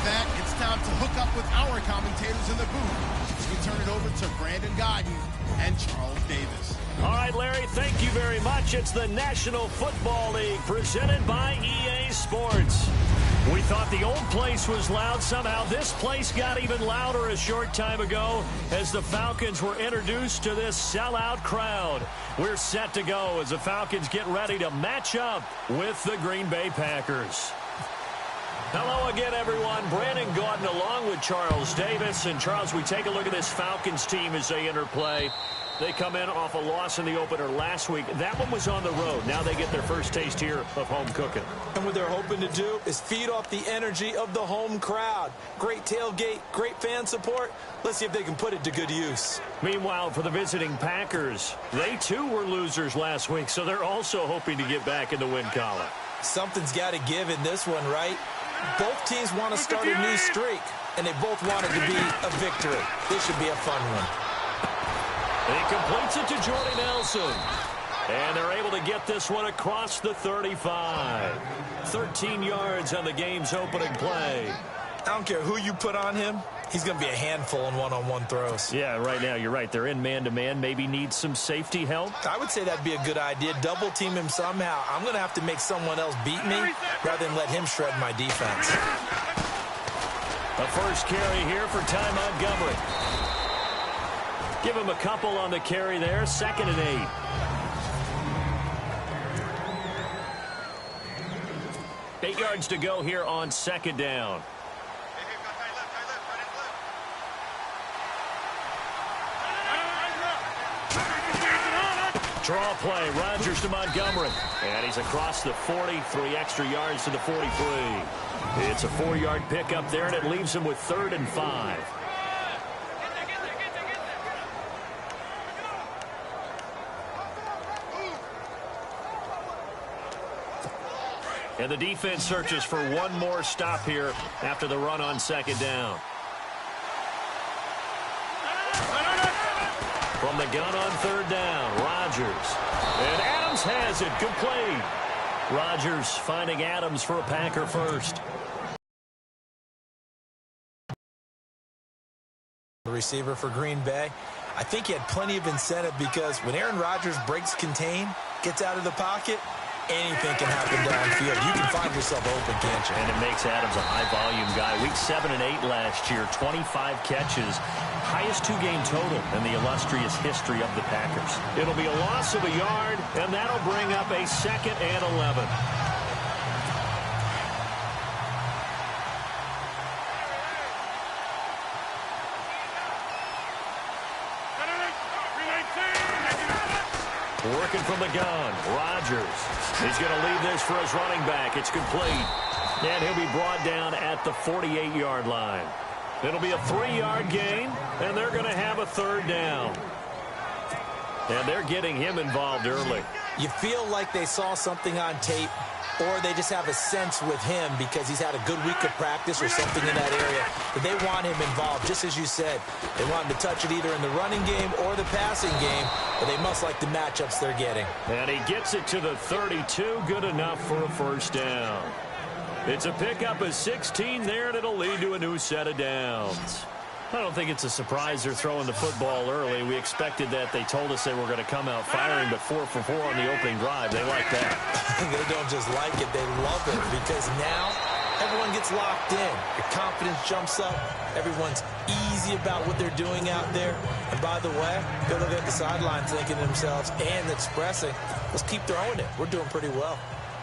Matt. It's time to hook up with our commentators in the booth as we turn it over to Brandon Godden and Charles Davis. All right, Larry, thank you very much. It's the National Football League presented by EA Sports. We thought the old place was loud. Somehow this place got even louder a short time ago as the Falcons were introduced to this sellout crowd. We're set to go as the Falcons get ready to match up with the Green Bay Packers. Hello again, everyone. Brandon Gaudin along with Charles Davis. And, Charles, we take a look at this Falcons team as they enter play. They come in off a loss in the opener last week. That one was on the road. Now they get their first taste here of home cooking. And what they're hoping to do is feed off the energy of the home crowd. Great tailgate, great fan support. Let's see if they can put it to good use. Meanwhile, for the visiting Packers, they too were losers last week, so they're also hoping to get back in the win column. Something's got to give in this one, right? Both teams want to start a new streak, and they both want it to be a victory. This should be a fun one. He completes it to Jordy Nelson. And they're able to get this one across the 35. 13 yards on the game's opening play. I don't care who you put on him. He's going to be a handful in one-on-one throws. Yeah, right now, you're right. They're in man-to-man. Maybe need some safety help. I would say that'd be a good idea. Double team him somehow. I'm going to have to make someone else beat me rather than let him shred my defense. A first carry here for Ty Montgomery. Give him a couple on the carry there. 2nd and 8. 8 yards to go here on 2nd down. Draw play. Rodgers to Montgomery. And he's across the 40. 3 extra yards to the 43. It's a 4-yard pickup there, and it leaves him with 3rd and 5. And the defense searches for one more stop here after the run on 2nd down. From the gun on 3rd down, Rodgers. And Adams has it complete. Rodgers finding Adams for a Packer first. The receiver for Green Bay. I think he had plenty of incentive because when Aaron Rodgers breaks contain, gets out of the pocket, anything can happen downfield. You can find yourself open, can't you? And it makes Adams a high-volume guy. Week 7 and 8 last year, 25 catches. Highest 2-game total in the illustrious history of the Packers. It'll be a loss of a yard, and that'll bring up a 2nd and 11. Working from the gun, Rodgers. He's going to leave this for his running back. It's complete. And he'll be brought down at the 48-yard line. It'll be a 3-yard gain, and they're going to have a 3rd down. And they're getting him involved early. You feel like they saw something on tape, or they just have a sense with him because he's had a good week of practice or something in that area. But they want him involved, just as you said. They want him to touch it either in the running game or the passing game, but they must like the matchups they're getting. And he gets it to the 32, good enough for a 1st down. It's a pickup of 16 there, and it'll lead to a new set of downs. I don't think it's a surprise they're throwing the football early. We expected that. They told us they were going to come out firing, but 4 for 4 on the opening drive. They like that. They don't just like it, they love it, because now everyone gets locked in. Your confidence jumps up. Everyone's easy about what they're doing out there. And by the way, they're looking at the sidelines thinking to themselves and expressing, let's keep throwing it. We're doing pretty well.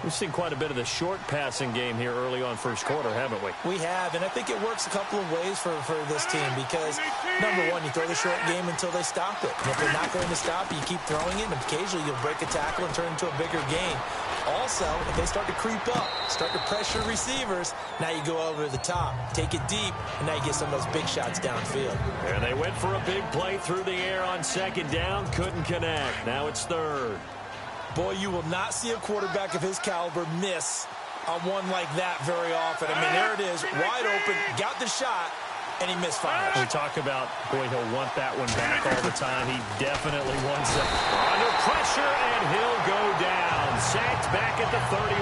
We've seen quite a bit of the short passing game here early on 1st quarter, haven't we? We have, and I think it works a couple of ways for this team because, number one, you throw the short game until they stop it. And if they're not going to stop it, you keep throwing it, and occasionally you'll break a tackle and turn it into a bigger gain. Also, if they start to creep up, start to pressure receivers, now you go over the top, take it deep, and now you get some of those big shots downfield. And they went for a big play through the air on 2nd down, couldn't connect. Now it's 3rd. Boy, you will not see a quarterback of his caliber miss on one like that very often. I mean, there it is, wide open, got the shot, and he misfired. We talk about, boy, he'll want that one back all the time. He definitely wants it. Under pressure, and he'll go down. Sacked back at the 31.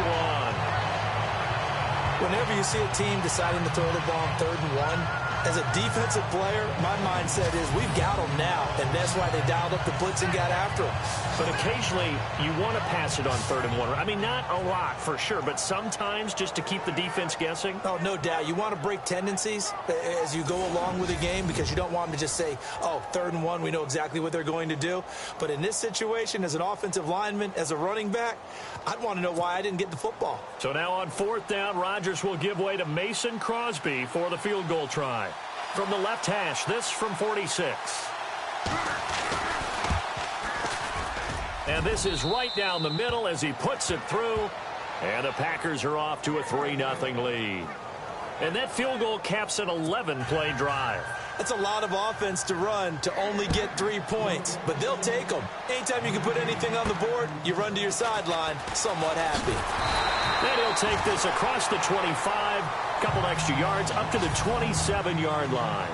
Whenever you see a team deciding to throw the ball on 3rd and 1, as a defensive player, my mindset is we've got them now, and that's why they dialed up the blitz and got after them. But occasionally, you want to pass it on 3rd and 1. I mean, not a lot for sure, but sometimes just to keep the defense guessing. Oh, no doubt. You want to break tendencies as you go along with the game because you don't want them to just say, oh, 3rd and 1, we know exactly what they're going to do. But in this situation, as an offensive lineman, as a running back, I'd want to know why I didn't get the football. So now on 4th down, Rodgers will give way to Mason Crosby for the field goal try. From the left hash, this from 46. And this is right down the middle as he puts it through. And the Packers are off to a 3-0 lead. And that field goal caps an 11-play drive. That's a lot of offense to run to only get 3 points, but they'll take them. Anytime you can put anything on the board, you run to your sideline somewhat happy. Then he'll take this across the 25, couple extra yards up to the 27-yard line.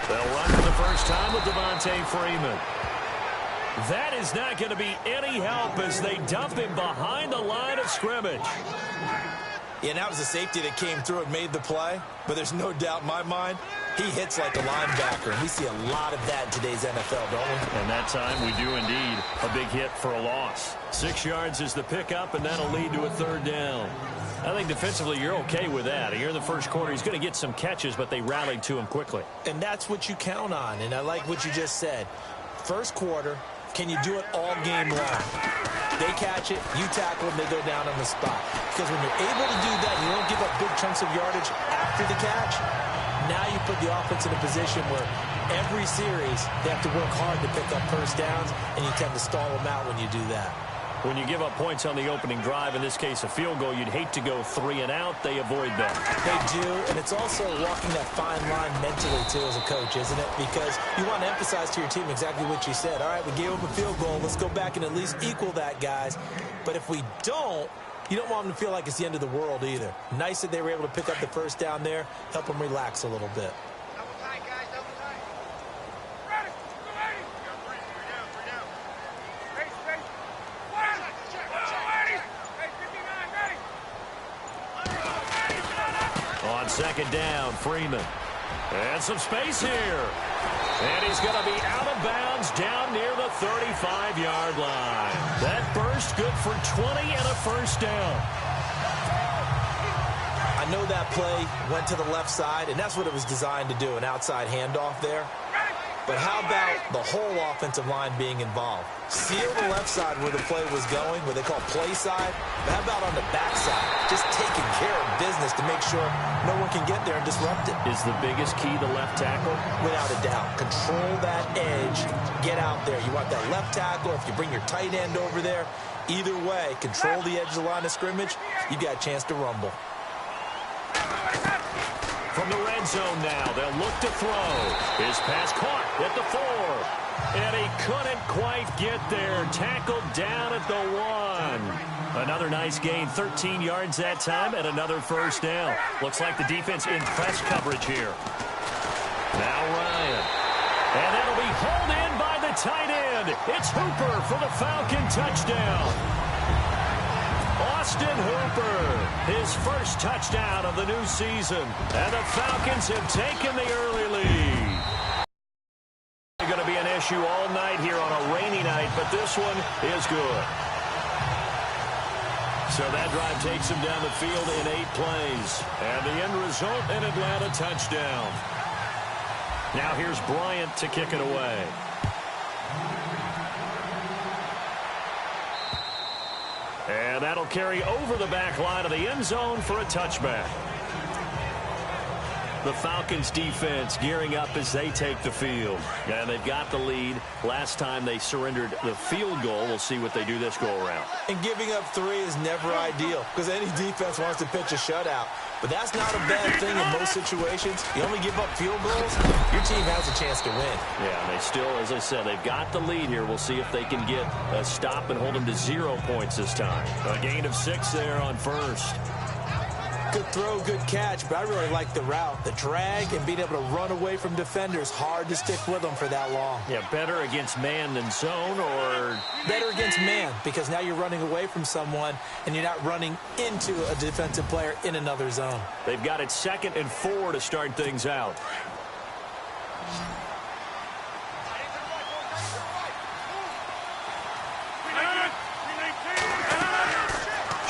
They'll run for the first time with Devontae Freeman. That is not going to be any help as they dump him behind the line of scrimmage. Yeah, and that was a safety that came through and made the play, but there's no doubt in my mind he hits like a linebacker, and we see a lot of that in today's NFL, don't we? And that time we do indeed. A big hit for a loss. 6 yards is the pickup, and that'll lead to a 3rd down. I think defensively you're okay with that. Here in the first quarter, he's going to get some catches, but they rallied to him quickly. And that's what you count on, and I like what you just said. First quarter, can you do it all game long? They catch it, you tackle them, they go down on the spot. Because when you're able to do that, you don't give up big chunks of yardage after the catch. Now you put the offense in a position where every series they have to work hard to pick up first downs, and you tend to stall them out when you do that. When you give up points on the opening drive, in this case a field goal, you'd hate to go 3 and out. They avoid that. They do, and it's also walking that fine line mentally, too, as a coach, isn't it? Because you want to emphasize to your team exactly what you said. All right, we gave up a field goal. Let's go back and at least equal that, guys. But if we don't, you don't want them to feel like it's the end of the world either. Nice that they were able to pick up the first down there, help them relax a little bit. On 2nd down, Freeman. And some space here. And he's going to be out of bounds down near the 35-yard line. That burst good for 20 and a first down. I know that play went to the left side, and that's what it was designed to do, an outside handoff there. But how about the whole offensive line being involved? Seal the left side where the play was going, where they call play side. But how about on the back side? Just taking care of business to make sure no one can get there and disrupt it. Is the biggest key the left tackle? Without a doubt. Control that edge. Get out there. You want that left tackle. If you bring your tight end over there, either way, control the edge of the line of scrimmage, you got a chance to rumble. From the red zone now, they'll look to throw. His pass caught at the 4. And he couldn't quite get there. Tackled down at the 1. Another nice gain, 13 yards that time, and another first down. Looks like the defense in press coverage here. Now Ryan. And that'll be hauled in by the tight end. It's Hooper for the Falcon touchdown. Austin Hooper, his first touchdown of the new season. And the Falcons have taken the early lead. It's going to be an issue all night here on a rainy night, but this one is good. So that drive takes him down the field in 8 plays. And the end result, an Atlanta touchdown. Now here's Bryant to kick it away. And that'll carry over the back line of the end zone for a touchback. The Falcons defense gearing up as they take the field. And they've got the lead. Last time they surrendered the field goal. We'll see what they do this go-around. And giving up 3 is never ideal because any defense wants to pitch a shutout. But that's not a bad thing in most situations. You only give up field goals, your team has a chance to win. Yeah, and they still, as I said, they've got the lead here. We'll see if they can get a stop and hold them to 0 points this time. A gain of 6 there on first. Good throw, good catch, but I really like the route. The drag and being able to run away from defenders, hard to stick with them for that long. Yeah, better against man than zone, or better against man, because now you're running away from someone and you're not running into a defensive player in another zone. They've got it 2nd and 4 to start things out.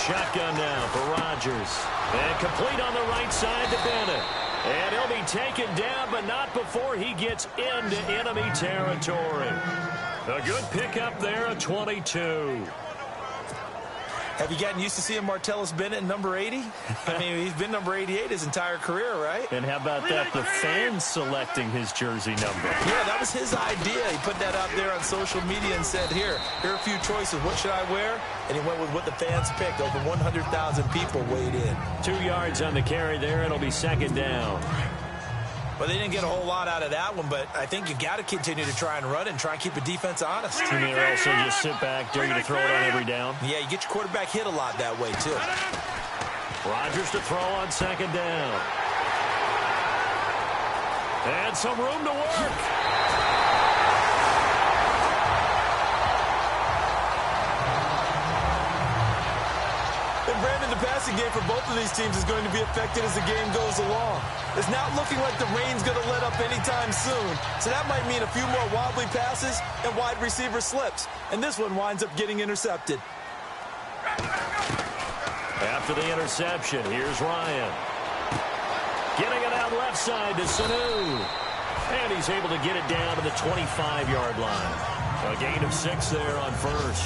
Shotgun now for Rodgers. And complete on the right side to Bennett. And he'll be taken down, but not before he gets into enemy territory. A good pickup there at 22. Have you gotten used to seeing Martellus Bennett in number 80? I mean, he's been number 88 his entire career, right? And how about that? The fans selecting his jersey number. Yeah, that was his idea. He put that out there on social media and said, here are a few choices. What should I wear? And he went with what the fans picked. Over 100,000 people weighed in. 2 yards on the carry there. It'll be 2nd down. Well, they didn't get a whole lot out of that one, but I think you got to continue to try and run and try and keep the defense honest. Too many also just sit back, dare you to throw it on every down. Yeah, you get your quarterback hit a lot that way, too. Rodgers to throw on 2nd down. And some room to work. And Brandon, the passing game for both of these teams is going to be affected as the game goes along. It's not looking like the rain's going to let up anytime soon, so that might mean a few more wobbly passes and wide receiver slips. And this one winds up getting intercepted. After the interception, here's Ryan. Getting it out left side to Sanu. And he's able to get it down to the 25-yard line. A gain of 6 there on first.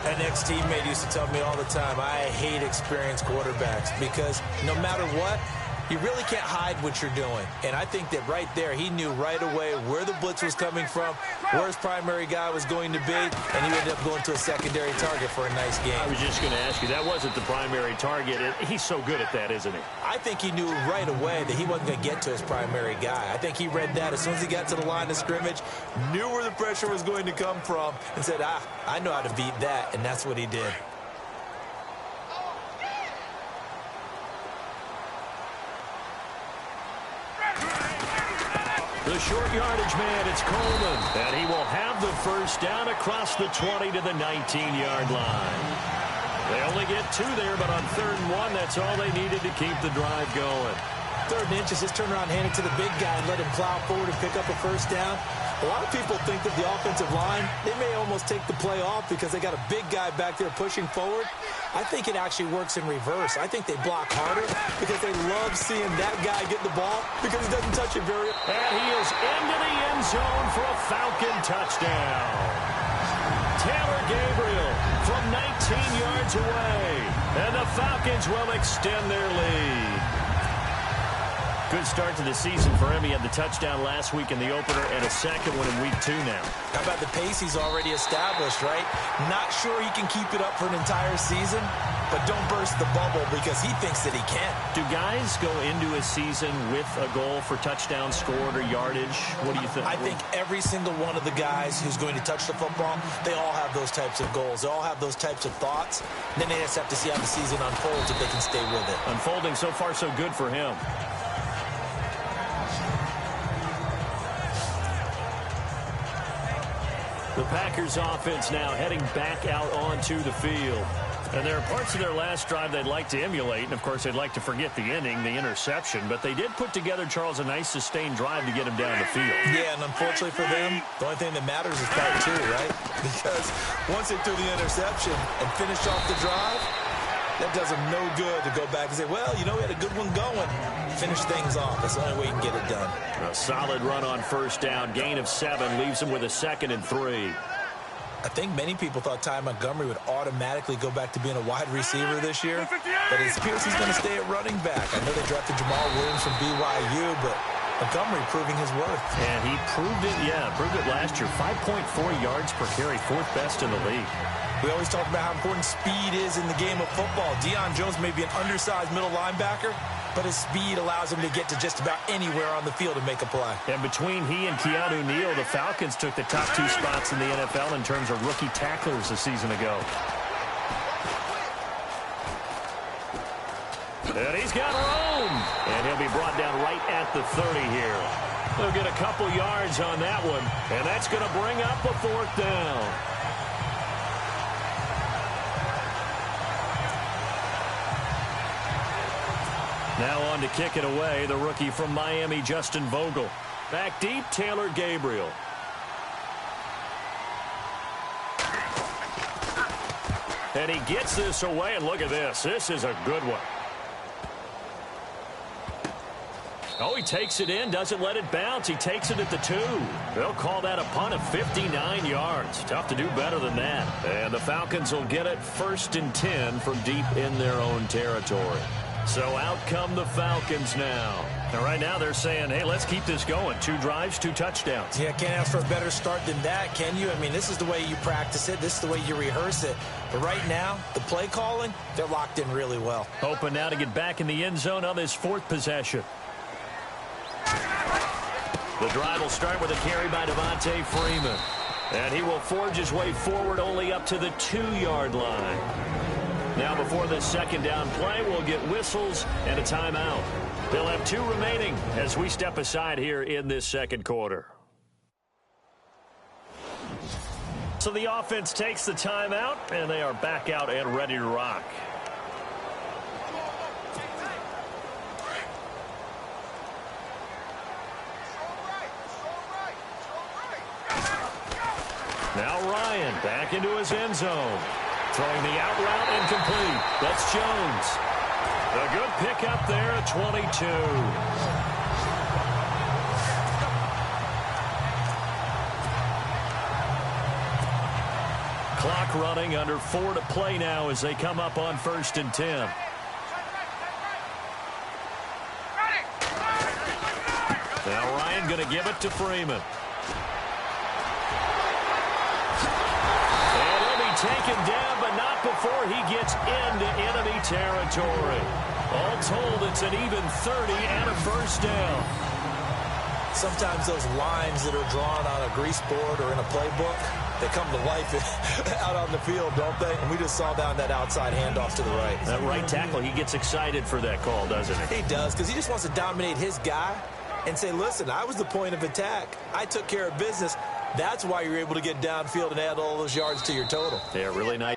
An ex-teammate used to tell me all the time, I hate experienced quarterbacks because no matter what, you really can't hide what you're doing. And I think that right there, he knew right away where the blitz was coming from, where his primary guy was going to be, and he ended up going to a secondary target for a nice game. I was just going to ask you, that wasn't the primary target. He's so good at that, isn't he? I think he knew right away that he wasn't going to get to his primary guy. I think he read that as soon as he got to the line of scrimmage, knew where the pressure was going to come from, and said, I know how to beat that, and that's what he did. The short yardage man, it's Coleman. And he will have the first down across the 20 to the 19-yard line. They only get 2 there, but on 3rd and 1, that's all they needed to keep the drive going. 3rd and inches, just turn around, hand it to the big guy, and let him plow forward and pick up a first down. A lot of people think that the offensive line, they may almost take the play off because they got a big guy back there pushing forward. I think it actually works in reverse. I think they block harder because they love seeing that guy get the ball because he doesn't touch it very often. And he is into the end zone for a Falcon touchdown. Taylor Gabriel from 19 yards away. And the Falcons will extend their lead. Good start to the season for him. He had the touchdown last week in the opener and a second one in week 2 now. How about the pace he's already established, right? Not sure he can keep it up for an entire season, but don't burst the bubble because he thinks that he can. Do guys go into a season with a goal for touchdown scored or yardage? What do you think? I think every single one of the guys who's going to touch the football, they all have those types of goals. They all have those types of thoughts. And then they just have to see how the season unfolds if they can stay with it. Unfolding so far so good for him. The Packers offense now heading back out onto the field. And there are parts of their last drive they'd like to emulate. And, of course, they'd like to forget the inning, the interception. But they did put together, Charles, a nice sustained drive to get him down the field. Yeah, and unfortunately for them, the only thing that matters is part 2, right? Because once they threw the interception and finished off the drive, that does them no good to go back and say, well, you know, we had a good one going. Finish things off. That's the only way you can get it done. A solid run on first down. Gain of 7 leaves him with a 2nd and 3. I think many people thought Ty Montgomery would automatically go back to being a wide receiver this year, but it appears he's going to stay at running back. I know they drafted Jamal Williams from BYU, but Montgomery proving his worth. And he proved it last year. 5.4 yards per carry, 4th best in the league. We always talk about how important speed is in the game of football. Deion Jones may be an undersized middle linebacker, but his speed allows him to get to just about anywhere on the field and make a play. And between he and Keanu Neal, the Falcons took the top 2 spots in the NFL in terms of rookie tacklers a season ago. And he's got room. And he'll be brought down right at the 30 here. They'll get a couple yards on that one. And that's going to bring up a 4th down. Now on to kick it away, the rookie from Miami, Justin Vogel. Back deep, Taylor Gabriel. And he gets this away, and look at this. This is a good one. Oh, he takes it in, doesn't let it bounce. He takes it at the 2. They'll call that a punt of 59 yards. Tough to do better than that. And the Falcons will get it 1st and 10 from deep in their own territory. So out come the Falcons now. And right now they're saying, hey, let's keep this going. 2 drives, 2 touchdowns. Yeah, can't ask for a better start than that, can you? I mean, this is the way you practice it. This is the way you rehearse it. But right now, the play calling, they're locked in really well. Hoping now to get back in the end zone on this 4th possession. The drive will start with a carry by Devontae Freeman. And he will forge his way forward only up to the 2-yard line. Now before this 2nd down play, we'll get whistles and a timeout. They'll have 2 remaining as we step aside here in this 2nd quarter. So the offense takes the timeout, and they are back out and ready to rock. Now Ryan back into his end zone. Throwing the out route incomplete. That's Jones. A good pickup there at 22. Clock running, under 4 to play now as they come up on 1st and 10. Now Ryan going to give it to Freeman. Taken down, but not before he gets into enemy territory. All told, it's an even 30 and a 1st down. Sometimes those lines that are drawn on a grease board or in a playbook, they come to life out on the field, don't they? And we just saw down that outside handoff to the right. That right tackle, he gets excited for that call, doesn't he? He does, because he just wants to dominate his guy and say, listen, I was the point of attack. I took care of business. That's why you're able to get downfield and add all those yards to your total. Yeah, really nice.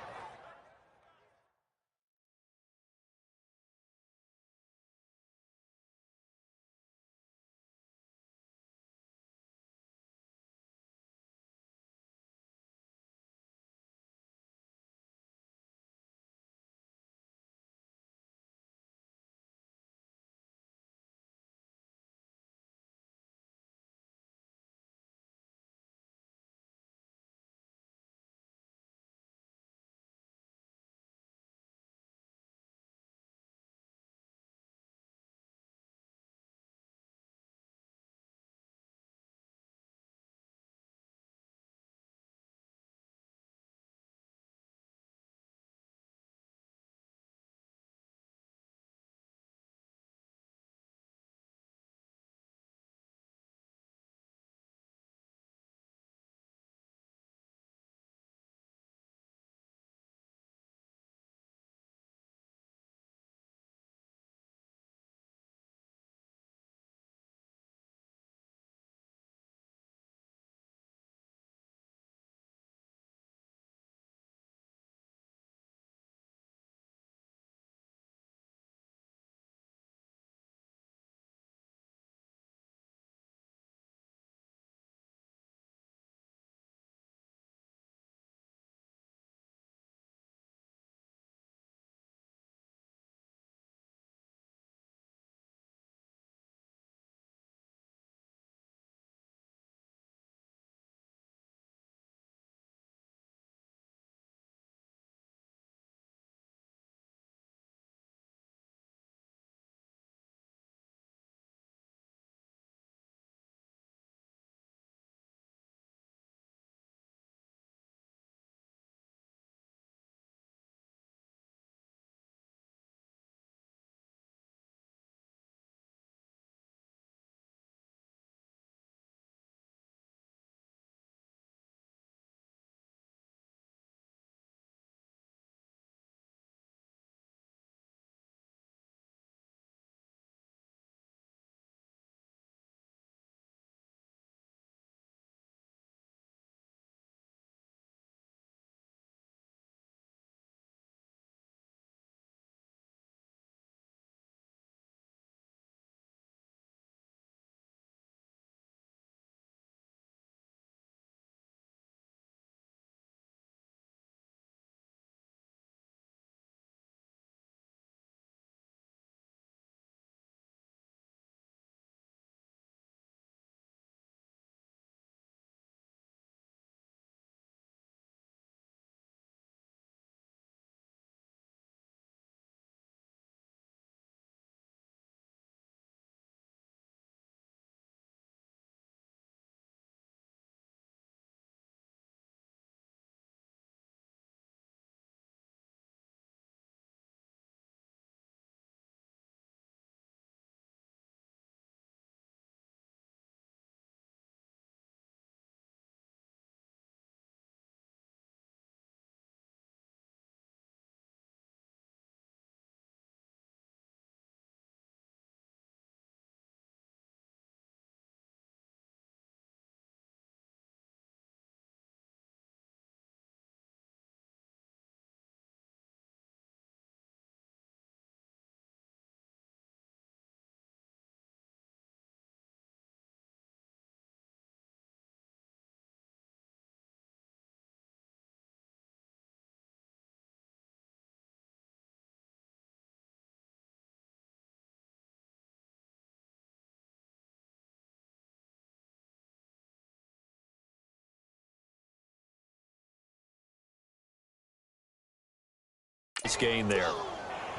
Nice gain there.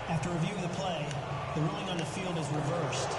After reviewing the play, the ruling on the field is reversed.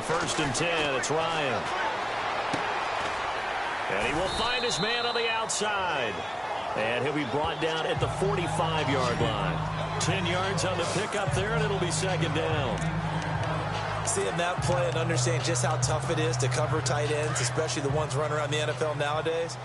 First and 10, it's Ryan. And he will find his man on the outside. And he'll be brought down at the 45-yard line. 10 yards on the pickup there, and it'll be second down. Seeing that play and understanding just how tough it is to cover tight ends, especially the ones running around the NFL nowadays,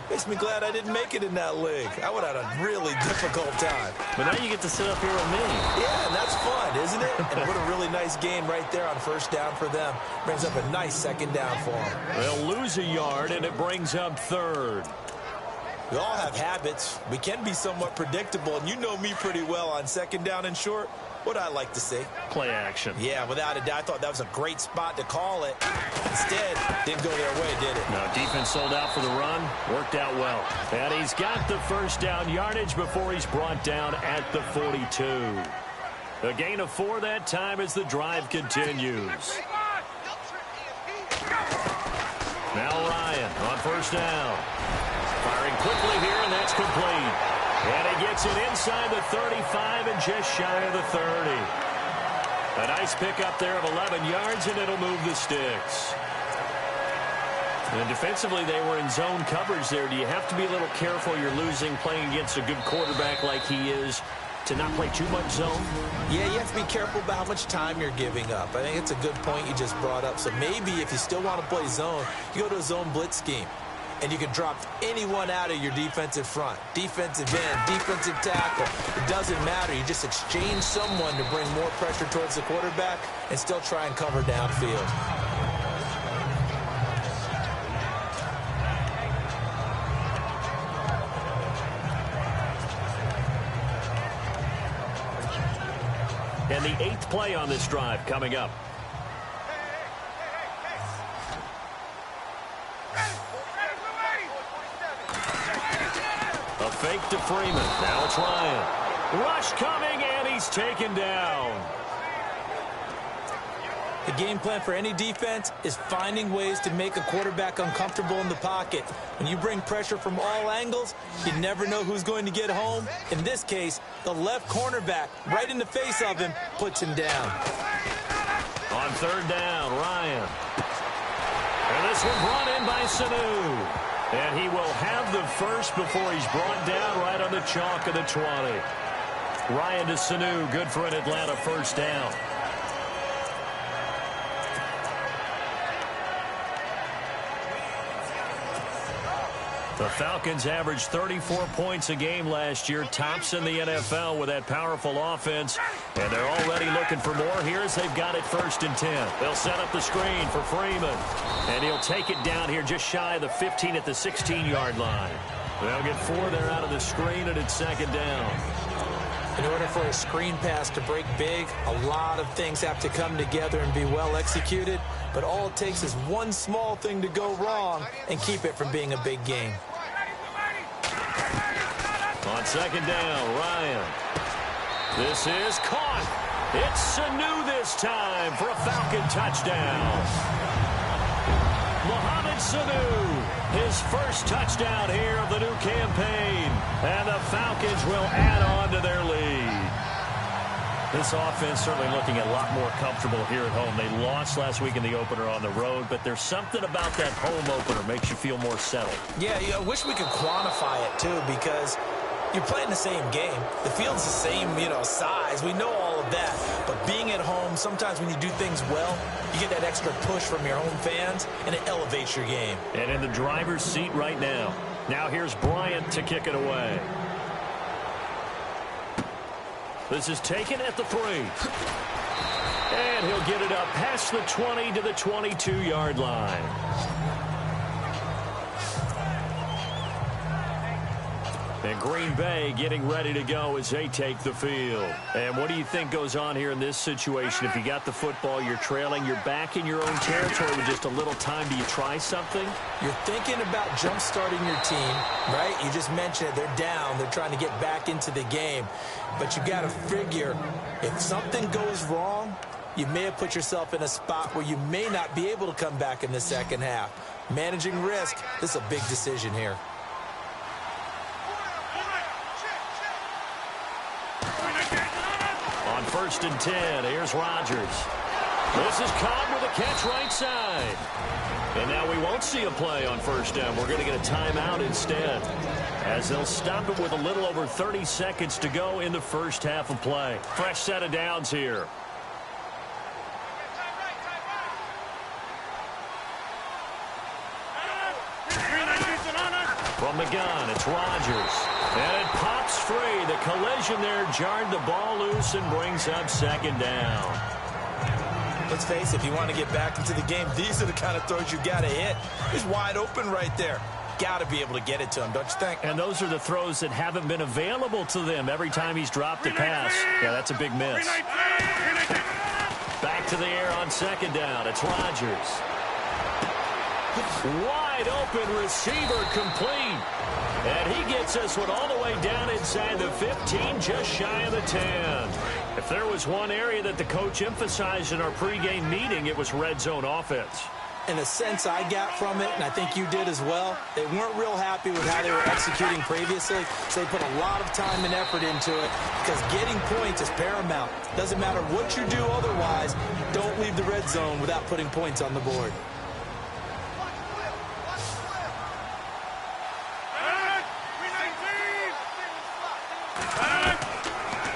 makes me glad I didn't make it in that league. I would have had a really difficult time. But now you get to sit up here with me. Yeah, and that's fun, isn't it? And what a really nice game right there on first down for them. Brings up a nice second down for them. They'll lose a yard, and it brings up third. We all have habits. We can be somewhat predictable, and you know me pretty well on second down and short. What I like to see. Play action. Yeah, without a doubt. I thought that was a great spot to call it. Instead, didn't go their way, did it? No, defense sold out for the run. Worked out well. And he's got the first down yardage before he's brought down at the 42. A gain of 4 that time as the drive continues. Now Ryan on first down. Firing quickly here, and that's complete. And he gets it inside the 35 and just shy of the 30. A nice pickup there of 11 yards, and it'll move the sticks. And defensively, they were in zone coverage there. Do you have to be a little careful? You're losing playing against a good quarterback like he is to not play too much zone? Yeah, you have to be careful about how much time you're giving up. I think it's a good point you just brought up. So maybe if you still want to play zone, you go to a zone blitz scheme. And you can drop anyone out of your defensive front. Defensive end, defensive tackle. It doesn't matter. You just exchange someone to bring more pressure towards the quarterback and still try and cover downfield. And the 8th play on this drive coming up. A fake to Freeman. Now it's Ryan. Rush coming, and he's taken down. The game plan for any defense is finding ways to make a quarterback uncomfortable in the pocket. When you bring pressure from all angles, you never know who's going to get home. In this case, the left cornerback, right in the face of him, puts him down. On third down, Ryan. And this one brought in by Sanu. And he will have the first before he's brought down right on the chalk of the 20. Ryan to Sanu, good for an Atlanta first down. The Falcons averaged 34 points a game last year, tops in the NFL with that powerful offense, and they're already looking for more here as they've got it 1st and 10. They'll set up the screen for Freeman, and he'll take it down here just shy of the 15 at the 16-yard line. They'll get 4 there out of the screen, and it's 2nd down. In order for a screen pass to break big, a lot of things have to come together and be well executed, but all it takes is one small thing to go wrong and keep it from being a big game. On 2nd down, Ryan. This is caught. It's Sanu this time for a Falcon touchdown. Mohamed Sanu, his first touchdown here of the new campaign. And the Falcons will add on to their lead. This offense certainly looking a lot more comfortable here at home. They lost last week in the opener on the road, but there's something about that home opener makes you feel more settled. Yeah, I wish we could quantify it, too, because you're playing the same game. The field's the same, size. We know all of that. But being at home, sometimes when you do things well, you get that extra push from your home fans, and it elevates your game. And in the driver's seat right now. Now here's Bryant to kick it away. This is taken at the 3. And he'll get it up past the 20 to the 22-yard line. And Green Bay getting ready to go as they take the field. And what do you think goes on here in this situation? If you got the football, you're trailing, you're back in your own territory with just a little time. Do you try something? You're thinking about jump-starting your team, right? You just mentioned it. They're down. They're trying to get back into the game. But you got to figure, if something goes wrong, you may have put yourself in a spot where you may not be able to come back in the second half. Managing risk, this is a big decision here. On 1st and 10, here's Rodgers. This is Cobb with a catch right side. And now we won't see a play on 1st down. We're going to get a timeout instead, as they'll stop it with a little over 30 seconds to go in the first half of play. Fresh set of downs here. From the gun, it's Rodgers. And it pops free. The collision there jarred the ball loose and brings up 2nd down. Let's face it, if you want to get back into the game, these are the kind of throws you got to hit. He's wide open right there. Got to be able to get it to him, don't you think? And those are the throws that haven't been available to them every time he's dropped a pass. Yeah, that's a big miss. Back to the air on 2nd down. It's Rodgers. Wide open receiver complete. And he gets this one all the way down inside the 15, just shy of the 10. If there was one area that the coach emphasized in our pregame meeting, it was red zone offense. In a sense I got from it, and I think you did as well, they weren't real happy with how they were executing previously, so they put a lot of time and effort into it, because getting points is paramount. Doesn't matter what you do otherwise, don't leave the red zone without putting points on the board.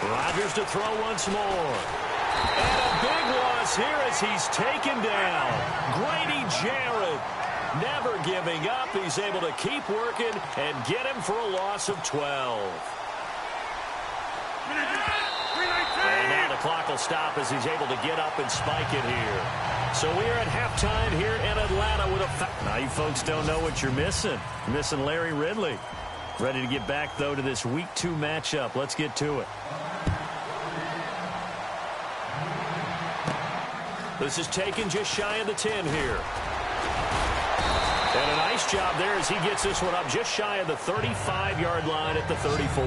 Rodgers to throw once more. And a big loss here as he's taken down. Grady Jarrett never giving up. He's able to keep working and get him for a loss of 12. And now the clock will stop as he's able to get up and spike it here. So we are at halftime here in Atlanta with a... Now you folks don't know what you're missing. You're missing Larry Ridley. Ready to get back, though, to this Week 2 matchup. Let's get to it. This is taken just shy of the 10 here. And a nice job there as he gets this one up just shy of the 35-yard line at the 34.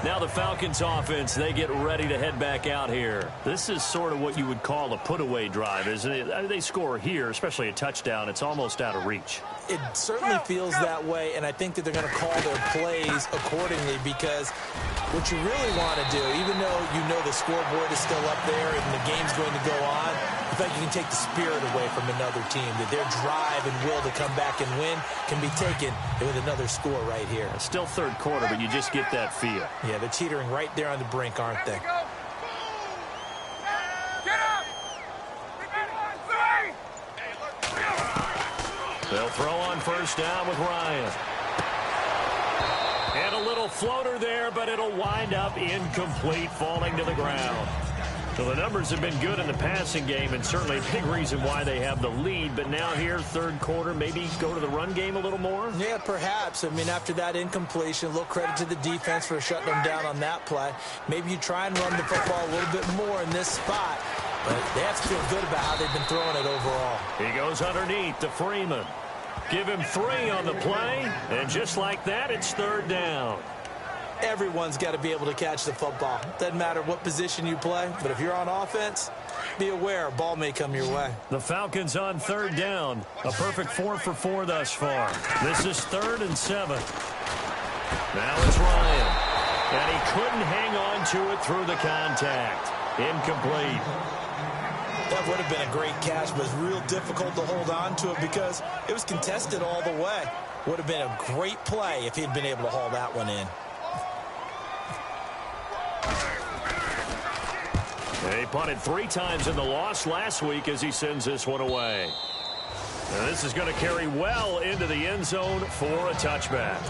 Now the Falcons offense, they get ready to head back out here. This is sort of what you would call a put-away drive, isn't it? They score here, especially a touchdown. It's almost out of reach. It certainly feels that way, and I think that they're going to call their plays accordingly because what you really want to do, even though you know the scoreboard is still up there and the game's going to go on, I think you can take the spirit away from another team, that their drive and will to come back and win can be taken with another score right here. It's still third quarter, but you just get that feel. Yeah, they're teetering right there on the brink, aren't they? They'll throw on first down with Ryan. And a little floater there, but it'll wind up incomplete, falling to the ground. So the numbers have been good in the passing game, and certainly a big reason why they have the lead. But now here, third quarter, maybe go to the run game a little more? Yeah, perhaps. I mean, after that incompletion, a little credit to the defense for shutting them down on that play. Maybe you try and run the football a little bit more in this spot. But they have to feel good about how they've been throwing it overall. He goes underneath to Freeman. Give him 3 on the play, and just like that, it's third down. Everyone's got to be able to catch the football. Doesn't matter what position you play, but if you're on offense, be aware a ball may come your way. The Falcons on third down. A perfect 4 for 4 thus far. This is 3rd and 7. Now it's Ryan. And he couldn't hang on to it through the contact. Incomplete. That would have been a great catch, but it's real difficult to hold on to it because it was contested all the way. Would have been a great play if he'd been able to haul that one in. He punted 3 times in the loss last week as he sends this one away. And this is going to carry well into the end zone for a touchback.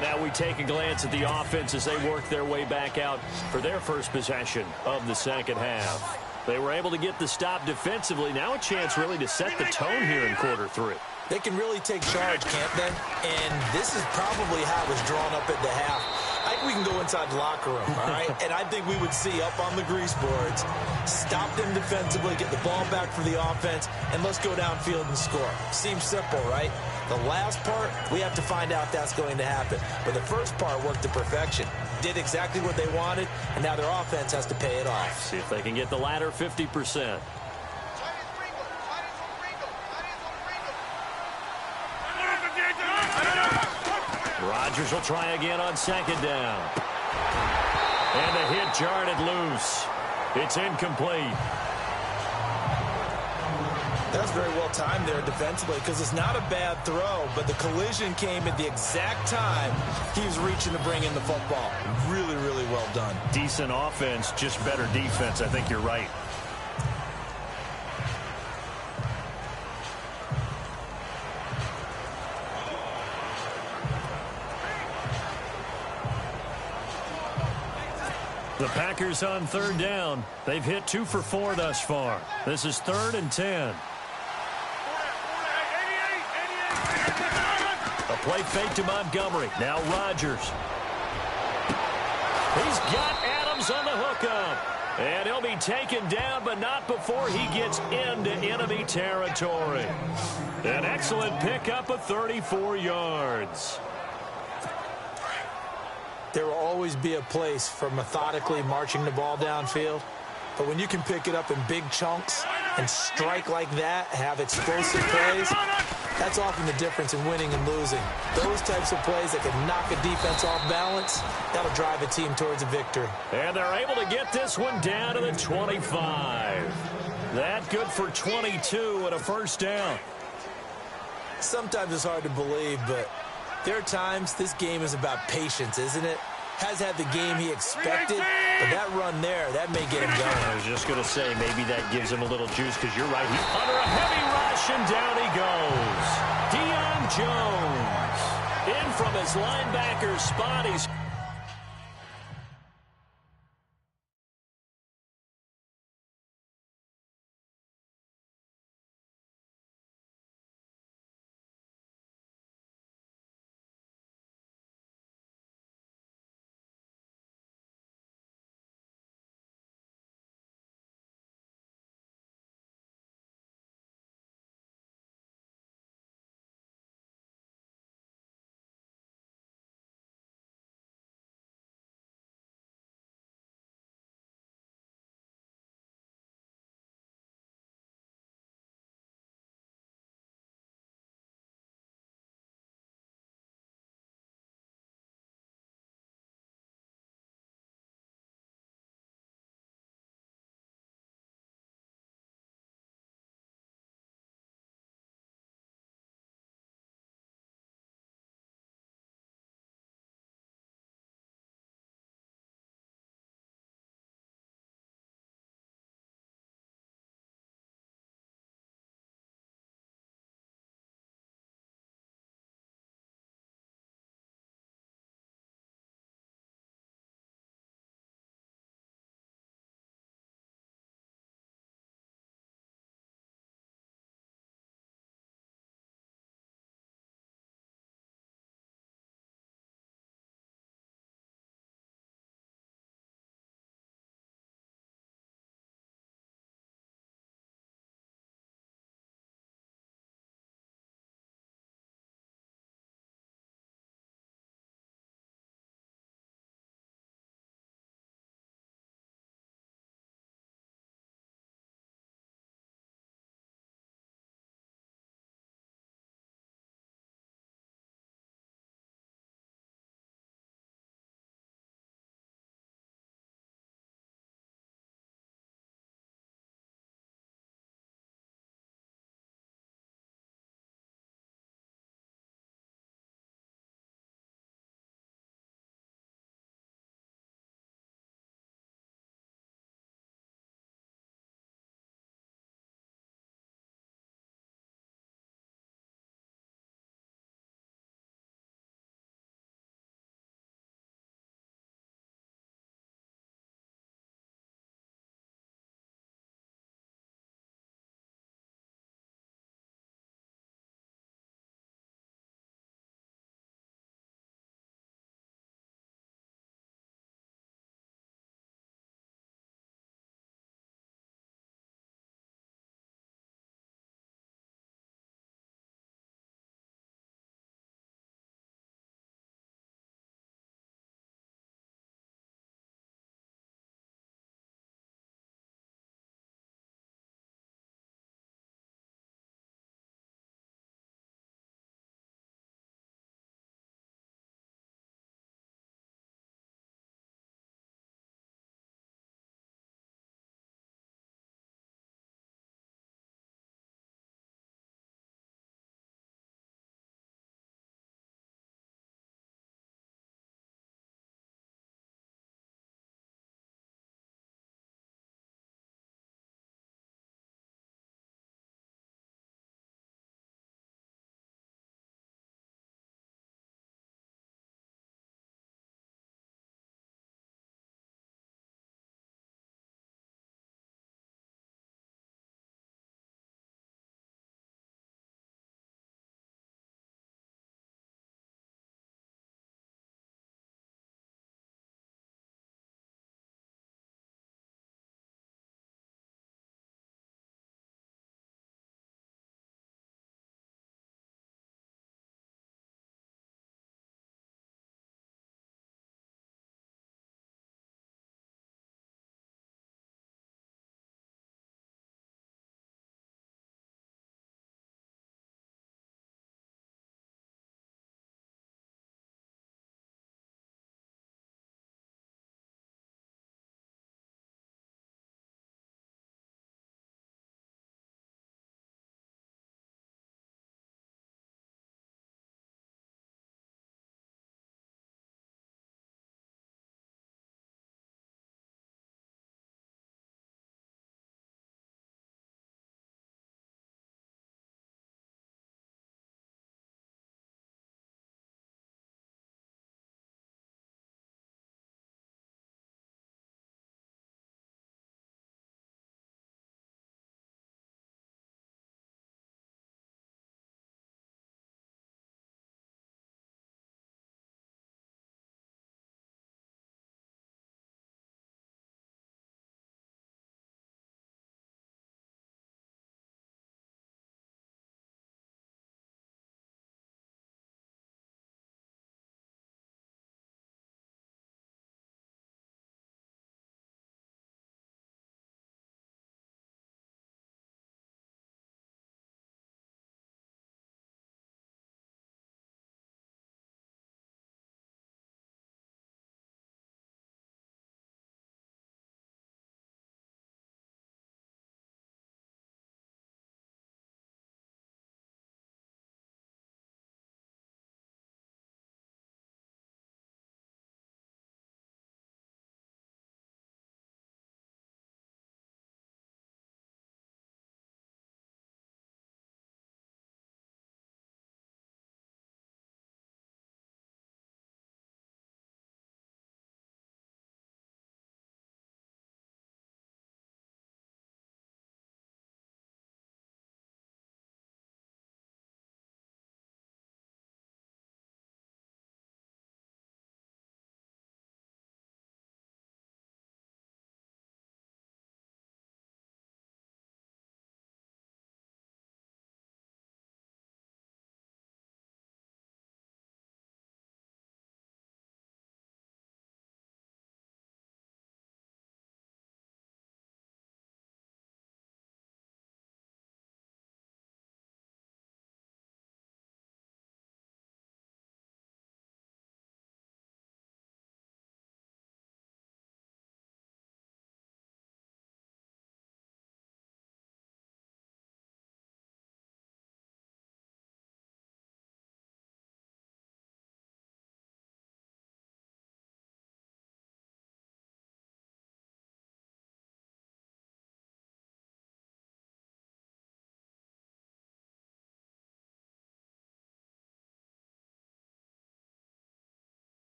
Now we take a glance at the offense as they work their way back out for their first possession of the second half. They were able to get the stop defensively. Now a chance really to set the tone here in quarter 3. They can really take charge, can't they? And this is probably how it was drawn up at the half. I think we can go inside the locker room, all right? And I think we would see up on the grease boards, stop them defensively, get the ball back for the offense, and let's go downfield and score. Seems simple, right? The last part, we have to find out that's going to happen. But the first part worked to perfection. Did exactly what they wanted, and now their offense has to pay it off. See if they can get the latter 50%. Rodgers will try again on second down. And the hit jarred it loose. It's incomplete. That's very well timed there defensively because it's not a bad throw, but the collision came at the exact time he was reaching to bring in the football. Really, really well done. Decent offense, just better defense. I think you're right. The Packers on third down. They've hit 2 for 4 thus far. This is 3rd and 10. A play fake to Montgomery. Now Rodgers. He's got Adams on the hookup. And he'll be taken down, but not before he gets into enemy territory. An excellent pickup of 34 yards. There will always be a place for methodically marching the ball downfield. But when you can pick it up in big chunks and strike like that, have explosive plays, that's often the difference in winning and losing. Those types of plays that can knock a defense off balance, that'll drive a team towards a victory. And they're able to get this one down to the 25. That good for 22 and a first down. Sometimes it's hard to believe, but there are times this game is about patience, isn't it? Has had the game he expected, But that run there, that may get him going. I was just going to say, maybe that gives him a little juice, because you're right. He's under a heavy rush, and down he goes. Deion Jones in from his linebacker spot. He's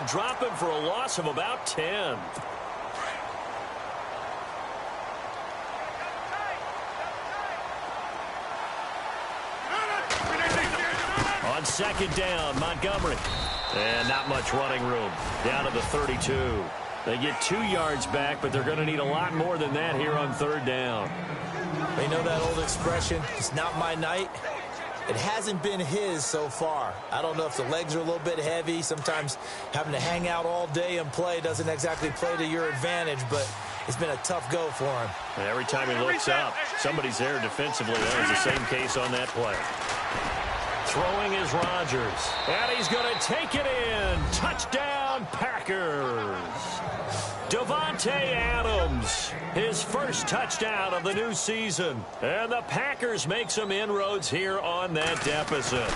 and drop him for a loss of about 10. On second down, Montgomery. And not much running room. Down to the 32. They get 2 yards back, but they're going to need a lot more than that here on third down. They know that old expression, it's not my night. It hasn't been his so far. I don't know if the legs are a little bit heavy. Sometimes having to hang out all day and play doesn't exactly play to your advantage, but it's been a tough go for him. And every time he looks up, somebody's there defensively. That was the same case on that play. Throwing is Rodgers. And he's going to take it in. Touchdown, Packers. Davante Adams, his first touchdown of the new season. And the Packers make some inroads here on that deficit.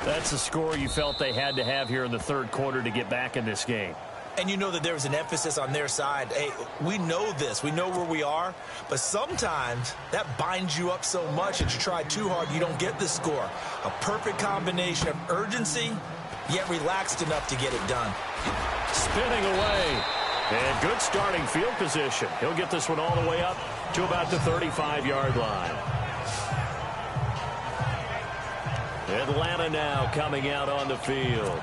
That's the score you felt they had to have here in the third quarter to get back in this game. And you know that there was an emphasis on their side. Hey, we know this. We know where we are. But sometimes that binds you up so much that you try too hard, you don't get the score. A perfect combination of urgency, yet relaxed enough to get it done. Spinning away. And good starting field position. He'll get this one all the way up to about the 35-yard line. Atlanta now coming out on the field.